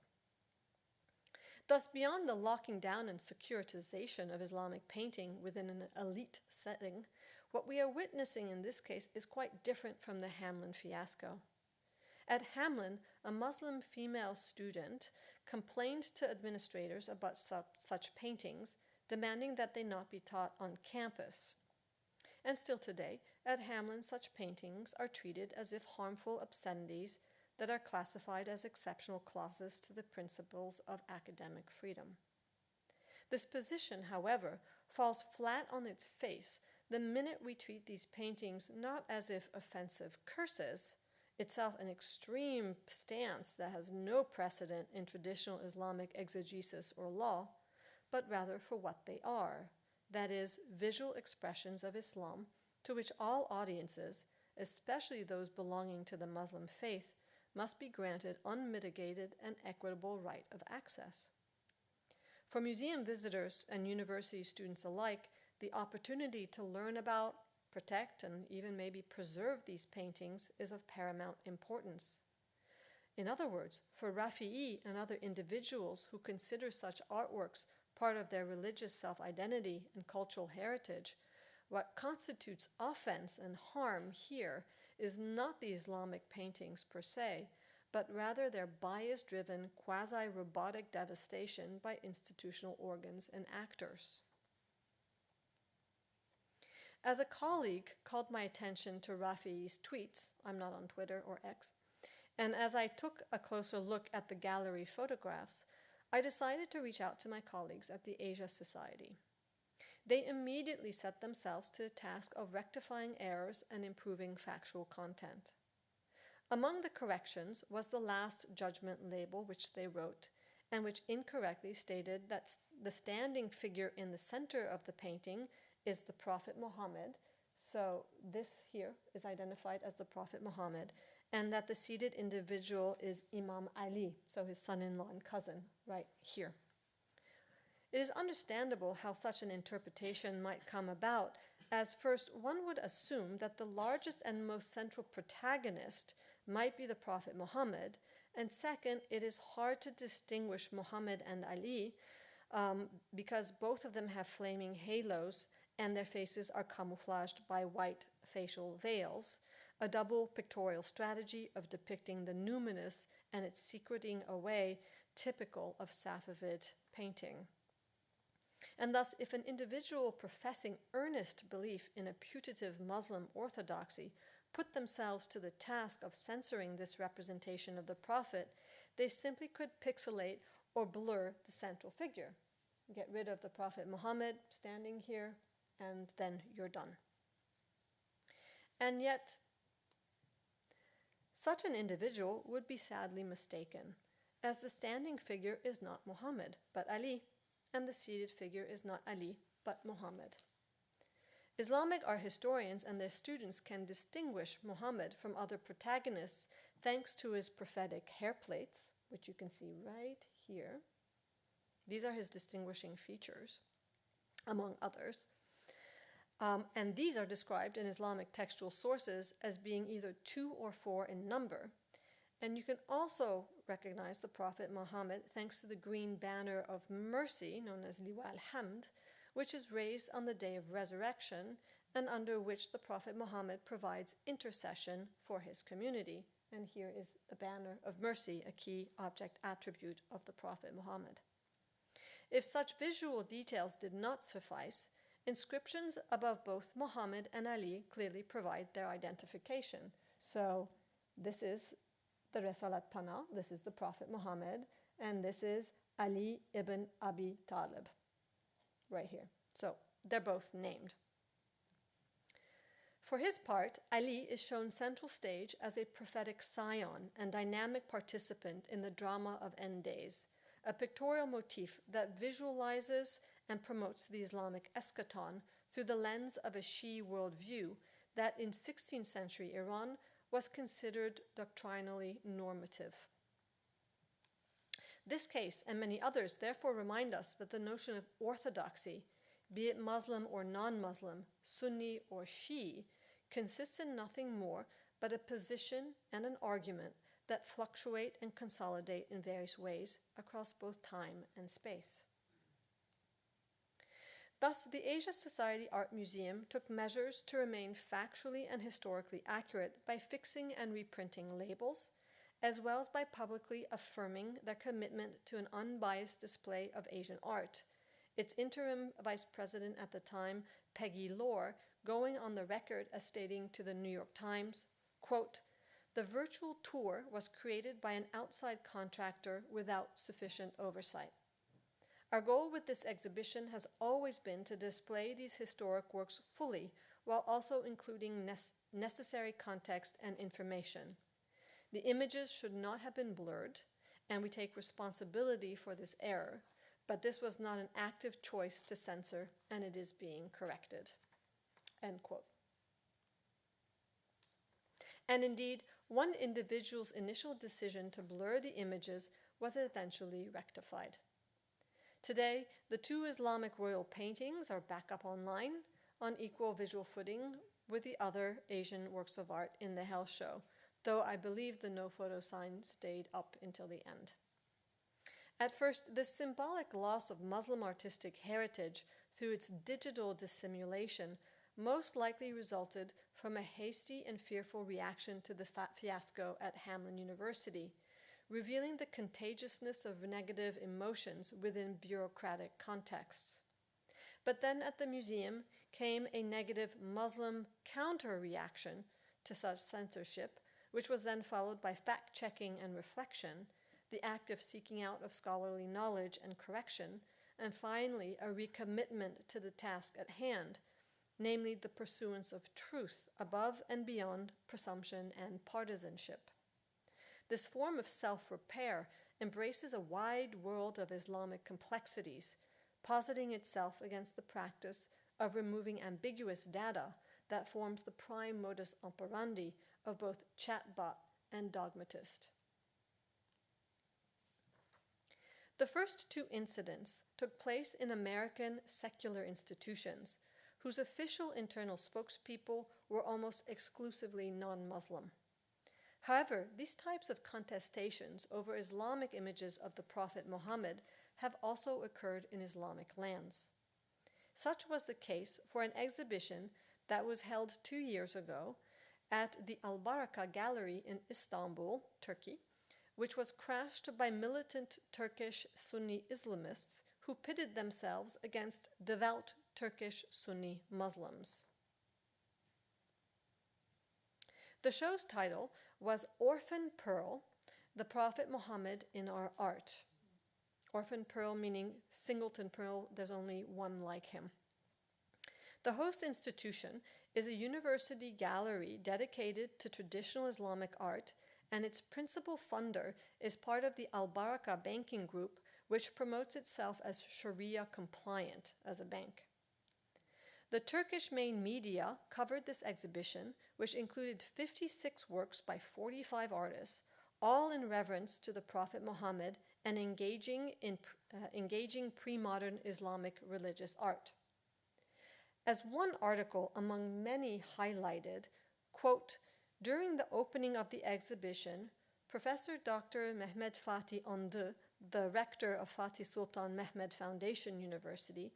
Speaker 2: Thus, beyond the locking down and securitization of Islamic painting within an elite setting, what we are witnessing in this case is quite different from the Hamline fiasco. At Hamline, a Muslim female student complained to administrators about such paintings, demanding that they not be taught on campus. And still today, at Hamline, such paintings are treated as if harmful obscenities that are classified as exceptional clauses to the principles of academic freedom. This position, however, falls flat on its face the minute we treat these paintings not as if offensive curses, itself an extreme stance that has no precedent in traditional Islamic exegesis or law, but rather for what they are, that is, visual expressions of Islam to which all audiences, especially those belonging to the Muslim faith, must be granted unmitigated and equitable right of access. For museum visitors and university students alike, the opportunity to learn about, protect, and even maybe preserve these paintings is of paramount importance. In other words, for Rafi'i and other individuals who consider such artworks part of their religious self-identity and cultural heritage, what constitutes offense and harm here is not the Islamic paintings per se, but rather their bias-driven, quasi-robotic devastation by institutional organs and actors. As a colleague called my attention to Rafi'i's tweets, I'm not on Twitter or X, and as I took a closer look at the gallery photographs, I decided to reach out to my colleagues at the Asia Society. They immediately set themselves to the task of rectifying errors and improving factual content. Among the corrections was the last judgment label which they wrote, and which incorrectly stated that the standing figure in the center of the painting is the Prophet Muhammad, so this here is identified as the Prophet Muhammad, and that the seated individual is Imam Ali, so his son-in-law and cousin, right here. It is understandable how such an interpretation might come about, as first one would assume that the largest and most central protagonist might be the Prophet Muhammad, and second, it is hard to distinguish Muhammad and Ali because both of them have flaming halos and their faces are camouflaged by white facial veils, a double pictorial strategy of depicting the numinous and its secreting away typical of Safavid painting. And thus, if an individual professing earnest belief in a putative Muslim orthodoxy put themselves to the task of censoring this representation of the Prophet, they simply could pixelate or blur the central figure. Get rid of the Prophet Muhammad standing here, and then you're done. And yet, such an individual would be sadly mistaken, as the standing figure is not Muhammad, but Ali, and the seated figure is not Ali, but Muhammad. Islamic art historians and their students can distinguish Muhammad from other protagonists thanks to his prophetic hair plates, which you can see right here. These are his distinguishing features, among others. And these are described in Islamic textual sources as being either 2 or 4 in number. And you can also recognize the Prophet Muhammad thanks to the green banner of mercy, known as Liwa al-Hamd, which is raised on the day of resurrection and under which the Prophet Muhammad provides intercession for his community. And here is the banner of mercy, a key object attribute of the Prophet Muhammad. If such visual details did not suffice, inscriptions above both Muhammad and Ali clearly provide their identification. So this is the Risalat Pana, this is the Prophet Muhammad, and this is Ali ibn Abi Talib, right here. So they're both named. For his part, Ali is shown central stage as a prophetic scion and dynamic participant in the drama of end days, a pictorial motif that visualizes and promotes the Islamic eschaton through the lens of a Shi'i worldview that in 16th century Iran was considered doctrinally normative. This case and many others therefore remind us that the notion of orthodoxy, be it Muslim or non-Muslim, Sunni or Shi'i, consists in nothing more but a position and an argument that fluctuate and consolidate in various ways across both time and space. Thus, the Asia Society Art Museum took measures to remain factually and historically accurate by fixing and reprinting labels, as well as by publicly affirming their commitment to an unbiased display of Asian art. Its interim vice president at the time, Peggy Lore, going on the record as stating to the New York Times, quote, "The virtual tour was created by an outside contractor without sufficient oversight. Our goal with this exhibition has always been to display these historic works fully, while also including necessary context and information. The images should not have been blurred, and we take responsibility for this error, but this was not an active choice to censor, and it is being corrected." End quote. And indeed, one individual's initial decision to blur the images was eventually rectified. Today, the 2 Islamic royal paintings are back up online on equal visual footing with the other Asian works of art in the Hell Show, though I believe the no photo sign stayed up until the end. At first, this symbolic loss of Muslim artistic heritage through its digital dissimulation most likely resulted from a hasty and fearful reaction to the fiasco at Hamline University, revealing the contagiousness of negative emotions within bureaucratic contexts. But then at the museum came a negative Muslim counter-reaction to such censorship, which was then followed by fact-checking and reflection, the act of seeking out of scholarly knowledge and correction, and finally a recommitment to the task at hand, namely the pursuance of truth above and beyond presumption and partisanship. This form of self-repair embraces a wide world of Islamic complexities, positing itself against the practice of removing ambiguous data that forms the prime modus operandi of both chatbot and dogmatist. The first 2 incidents took place in American secular institutions, whose official internal spokespeople were almost exclusively non-Muslim. However, these types of contestations over Islamic images of the Prophet Muhammad have also occurred in Islamic lands. Such was the case for an exhibition that was held 2 years ago at the Al-Baraka Gallery in Istanbul, Turkey, which was crashed by militant Turkish Sunni Islamists who pitted themselves against devout Turkish Sunni Muslims. The show's title was Orphan Pearl, the Prophet Muhammad in Our Art. Orphan Pearl meaning singleton pearl, there's only one like him. The host institution is a university gallery dedicated to traditional Islamic art, and its principal funder is part of the Al-Baraka banking group, which promotes itself as Sharia compliant as a bank. The Turkish main media covered this exhibition, which included 56 works by 45 artists, all in reverence to the Prophet Muhammad and engaging pre-modern Islamic religious art. As one article among many highlighted, quote, during the opening of the exhibition, Professor Dr. Mehmet Fatih Andı, the rector of Fatih Sultan Mehmed Foundation University,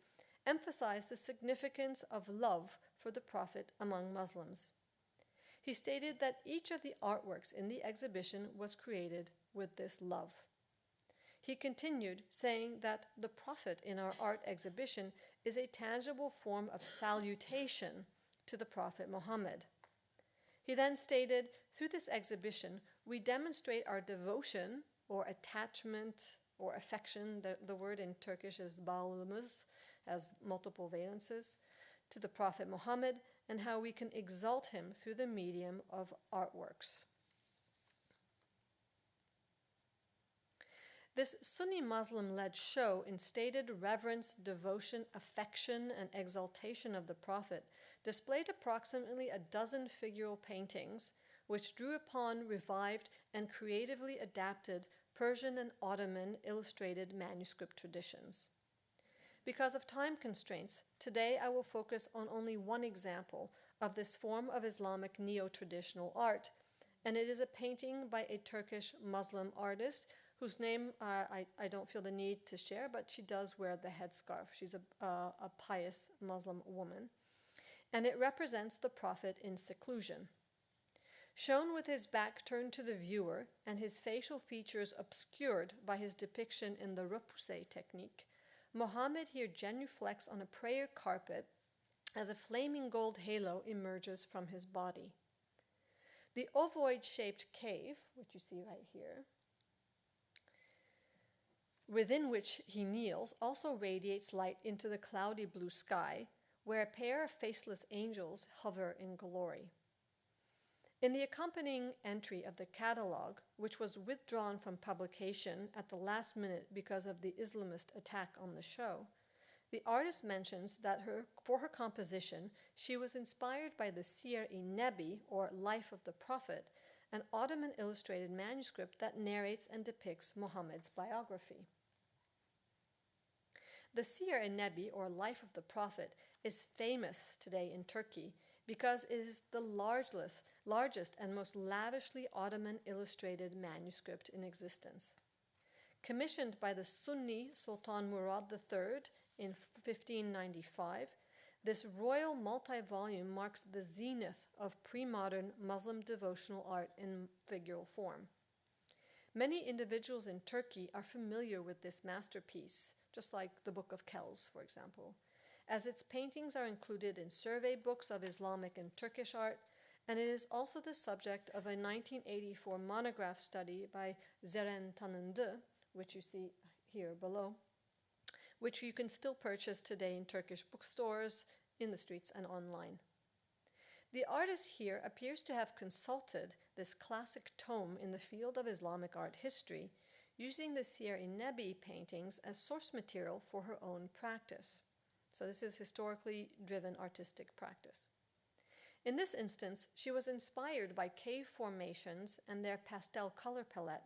Speaker 2: emphasized the significance of love for the Prophet among Muslims. He stated that each of the artworks in the exhibition was created with this love. He continued, saying that the Prophet in our art exhibition is a tangible form of salutation to the Prophet Muhammad. He then stated, through this exhibition, we demonstrate our devotion or attachment or affection, the word in Turkish is bağlılığımız, has multiple valences, to the Prophet Muhammad, and how we can exalt him through the medium of artworks. This Sunni Muslim-led show instated reverence, devotion, affection, and exaltation of the Prophet displayed approximately a dozen figural paintings, which drew upon revived and creatively adapted Persian and Ottoman illustrated manuscript traditions. Because of time constraints, today I will focus on only one example of this form of Islamic neo-traditional art, and it is a painting by a Turkish Muslim artist whose name I don't feel the need to share, but she does wear the headscarf. She's a pious Muslim woman. And it represents the Prophet in seclusion. Shown with his back turned to the viewer and his facial features obscured by his depiction in the repoussé technique, Muhammad here genuflects on a prayer carpet as a flaming gold halo emerges from his body. The ovoid-shaped cave, which you see right here, within which he kneels, also radiates light into the cloudy blue sky, where a pair of faceless angels hover in glory. In the accompanying entry of the catalogue, which was withdrawn from publication at the last minute because of the Islamist attack on the show, the artist mentions that for her composition, she was inspired by the Siyer-i-Nebi, or Life of the Prophet, an Ottoman illustrated manuscript that narrates and depicts Muhammad's biography. The Siyer-i-Nebi, or Life of the Prophet, is famous today in Turkey because it is the largest and most lavishly Ottoman illustrated manuscript in existence. Commissioned by the Sunni Sultan Murad III in 1595, this royal multi-volume marks the zenith of pre-modern Muslim devotional art in figural form. Many individuals in Turkey are familiar with this masterpiece, just like the Book of Kells, for example, as its paintings are included in survey books of Islamic and Turkish art, and it is also the subject of a 1984 monograph study by Zeren Tanındı, which you see here below, which you can still purchase today in Turkish bookstores, in the streets, and online. The artist here appears to have consulted this classic tome in the field of Islamic art history, using the Siyer-i-Nebi paintings as source material for her own practice. So this is historically driven artistic practice. In this instance, she was inspired by cave formations and their pastel color palette,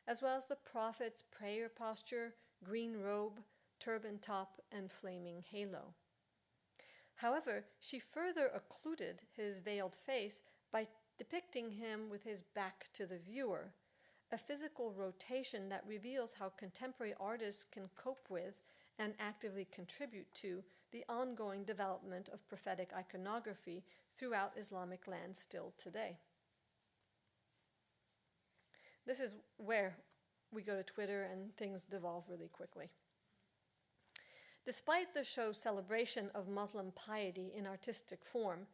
Speaker 2: as well as the Prophet's prayer posture, green robe, turban top, and flaming halo. However, she further occluded his veiled face by depicting him with his back to the viewer, a physical rotation that reveals how contemporary artists can cope with and actively contribute to the ongoing development of prophetic iconography throughout Islamic lands still today. This is where we go to Twitter and things devolve really quickly. Despite the show's celebration of Muslim piety in artistic form,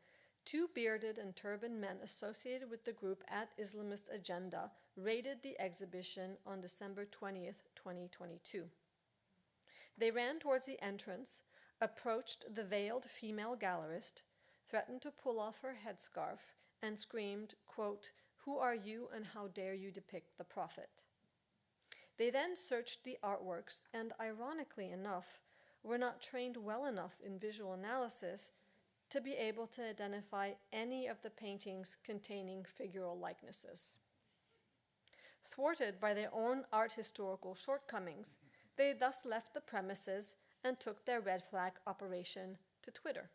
Speaker 2: two bearded and turbaned men associated with the group at Islamist Agenda raided the exhibition on December 20th, 2022. They ran towards the entrance, approached the veiled female gallerist, threatened to pull off her headscarf, and screamed, quote, "Who are you and how dare you depict the Prophet?" They then searched the artworks and, ironically enough, were not trained well enough in visual analysis to be able to identify any of the paintings containing figural likenesses. Thwarted by their own art historical shortcomings, they thus left the premises and took their red flag operation to Twitter.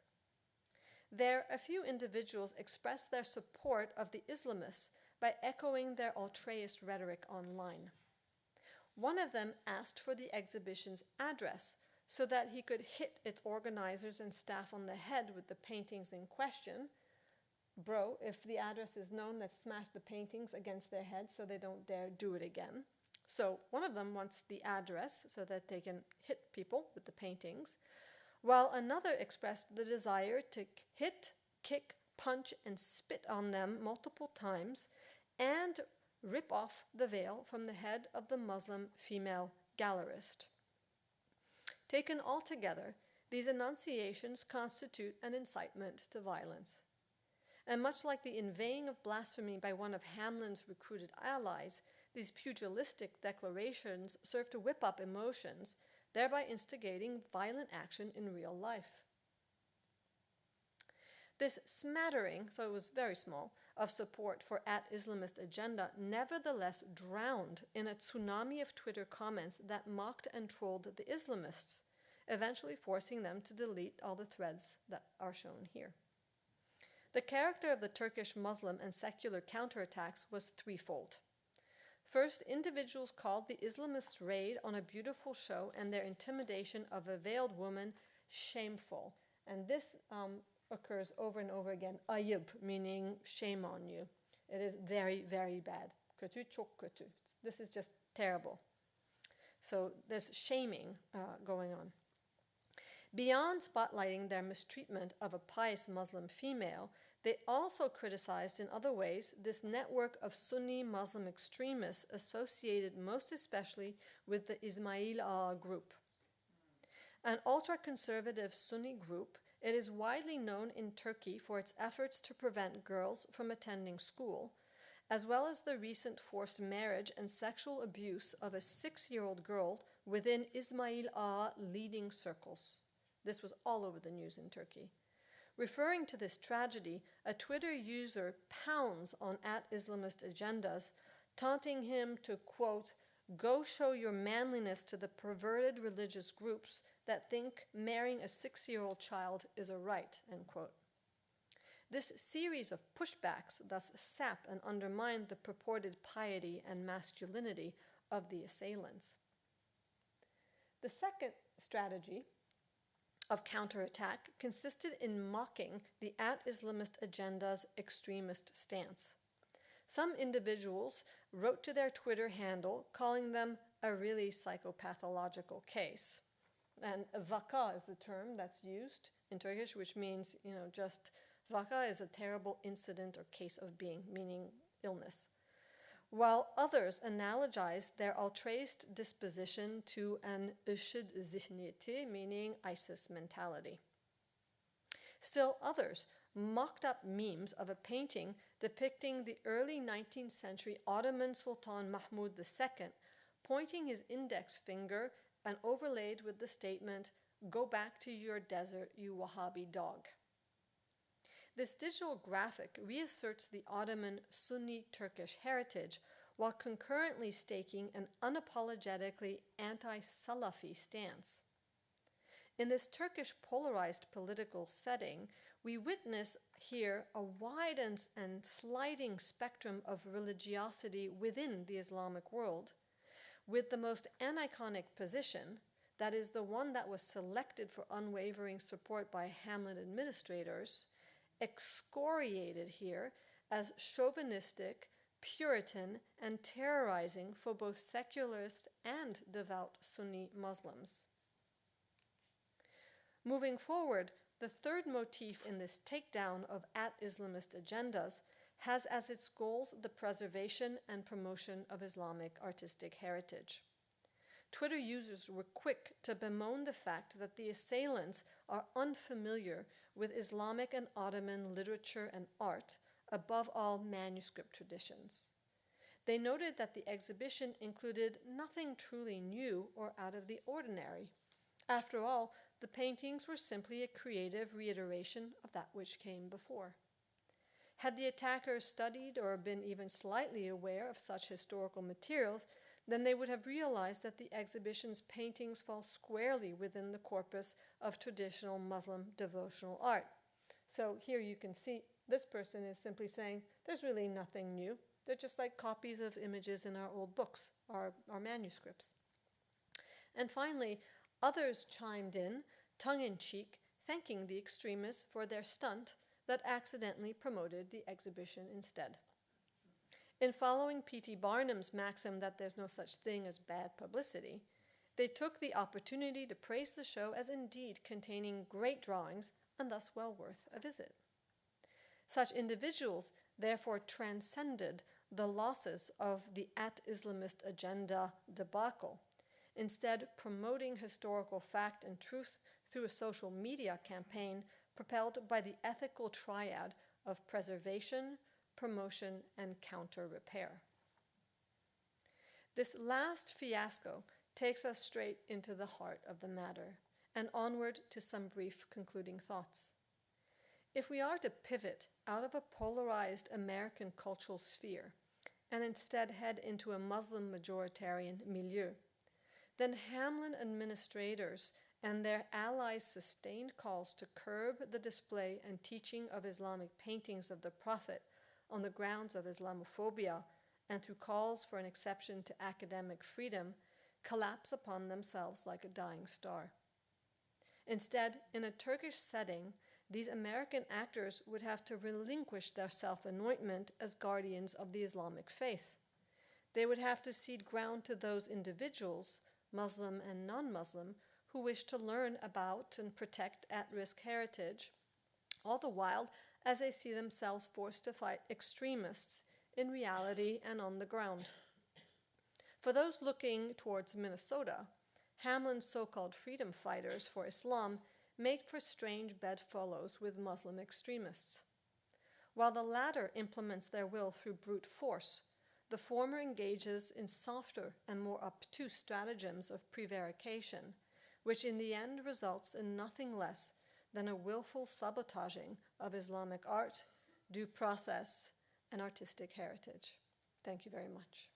Speaker 2: There, a few individuals expressed their support of the Islamists by echoing their outrageous rhetoric online. One of them asked for the exhibition's address so that he could hit its organizers and staff on the head with the paintings in question. Bro, if the address is known, let's smash the paintings against their heads so they don't dare do it again. So one of them wants the address so that they can hit people with the paintings, while another expressed the desire to hit, kick, punch, and spit on them multiple times and rip off the veil from the head of the Muslim female gallerist. Taken all together, these enunciations constitute an incitement to violence. And much like the inveighing of blasphemy by one of Hamlin's recruited allies, these pugilistic declarations serve to whip up emotions, thereby instigating violent action in real life. This smattering, so it was very small, of support for @Islamist agenda nevertheless drowned in a tsunami of Twitter comments that mocked and trolled the Islamists, eventually forcing them to delete all the threads that are shown here. The character of the Turkish Muslim and secular counterattacks was threefold. First, individuals called the Islamists' raid on a beautiful show and their intimidation of a veiled woman shameful. And this occurs over and over again. Ayıp, meaning shame on you. It is very, very bad. Kötü, çok kötü. This is just terrible. So there's shaming going on. Beyond spotlighting their mistreatment of a pious Muslim female, they also criticized in other ways this network of Sunni Muslim extremists associated most especially with the Ismail Ağa group. An ultra-conservative Sunni group, it is widely known in Turkey for its efforts to prevent girls from attending school, as well as the recent forced marriage and sexual abuse of a 6-year-old girl within Ismail Ağa leading circles. This was all over the news in Turkey. Referring to this tragedy, a Twitter user pounds on @Islamist agendas, taunting him to, quote, go show your manliness to the perverted religious groups that think marrying a 6-year-old child is a right, end quote. This series of pushbacks thus sap and undermine the purported piety and masculinity of the assailants. The second strategy of counterattack consisted in mocking the @Islamist agenda's extremist stance. Some individuals wrote to their Twitter handle calling them a really psychopathological case. And vaka is the term that's used in Turkish, which means, just vaka is a terrible incident or case of being, meaning illness. While others analogized their outraged disposition to an IŞİD zihniyeti, meaning ISIS mentality. Still others mocked up memes of a painting depicting the early 19th century Ottoman Sultan Mahmud II, pointing his index finger and overlaid with the statement, "Go back to your desert, you Wahhabi dog." This digital graphic reasserts the Ottoman Sunni Turkish heritage while concurrently staking an unapologetically anti-Salafi stance. In this Turkish polarized political setting, we witness here a wide and sliding spectrum of religiosity within the Islamic world, with the most aniconic position, that is the one that was selected for unwavering support by Hamline administrators, excoriated here as chauvinistic, Puritan, and terrorizing for both secularist and devout Sunni Muslims. Moving forward, the third motif in this takedown of @Islamist agendas has as its goals the preservation and promotion of Islamic artistic heritage. Twitter users were quick to bemoan the fact that the assailants are unfamiliar with Islamic and Ottoman literature and art, above all manuscript traditions. They noted that the exhibition included nothing truly new or out of the ordinary, After all, the paintings were simply a creative reiteration of that which came before. Had the attackers studied or been even slightly aware of such historical materials, then they would have realized that the exhibition's paintings fall squarely within the corpus of traditional Muslim devotional art. So here you can see this person is simply saying, there's really nothing new. They're just like copies of images in our old books, our manuscripts. And finally, others chimed in, tongue-in-cheek, thanking the extremists for their stunt that accidentally promoted the exhibition instead. In following P.T. Barnum's maxim that there's no such thing as bad publicity, they took the opportunity to praise the show as indeed containing great drawings and thus well worth a visit. Such individuals therefore transcended the losses of the Islamist agenda debacle, instead promoting historical fact and truth through a social media campaign propelled by the ethical triad of preservation, promotion, and counter-repair. This last fiasco takes us straight into the heart of the matter and onward to some brief concluding thoughts. If we are to pivot out of a polarized American cultural sphere and instead head into a Muslim majoritarian milieu, then Hamline administrators and their allies' sustained calls to curb the display and teaching of Islamic paintings of the Prophet on the grounds of Islamophobia and through calls for an exception to academic freedom collapse upon themselves like a dying star. Instead, in a Turkish setting, these American actors would have to relinquish their self-anointment as guardians of the Islamic faith. They would have to cede ground to those individuals, Muslim and non-Muslim, who wish to learn about and protect at-risk heritage, all the while as they see themselves forced to fight extremists in reality and on the ground. For those looking towards Minnesota, Hamline's so-called freedom fighters for Islam make for strange bedfellows with Muslim extremists. While the latter implements their will through brute force, the former engages in softer and more obtuse stratagems of prevarication, which in the end results in nothing less than a willful sabotaging of Islamic art, due process, and artistic heritage. Thank you very much.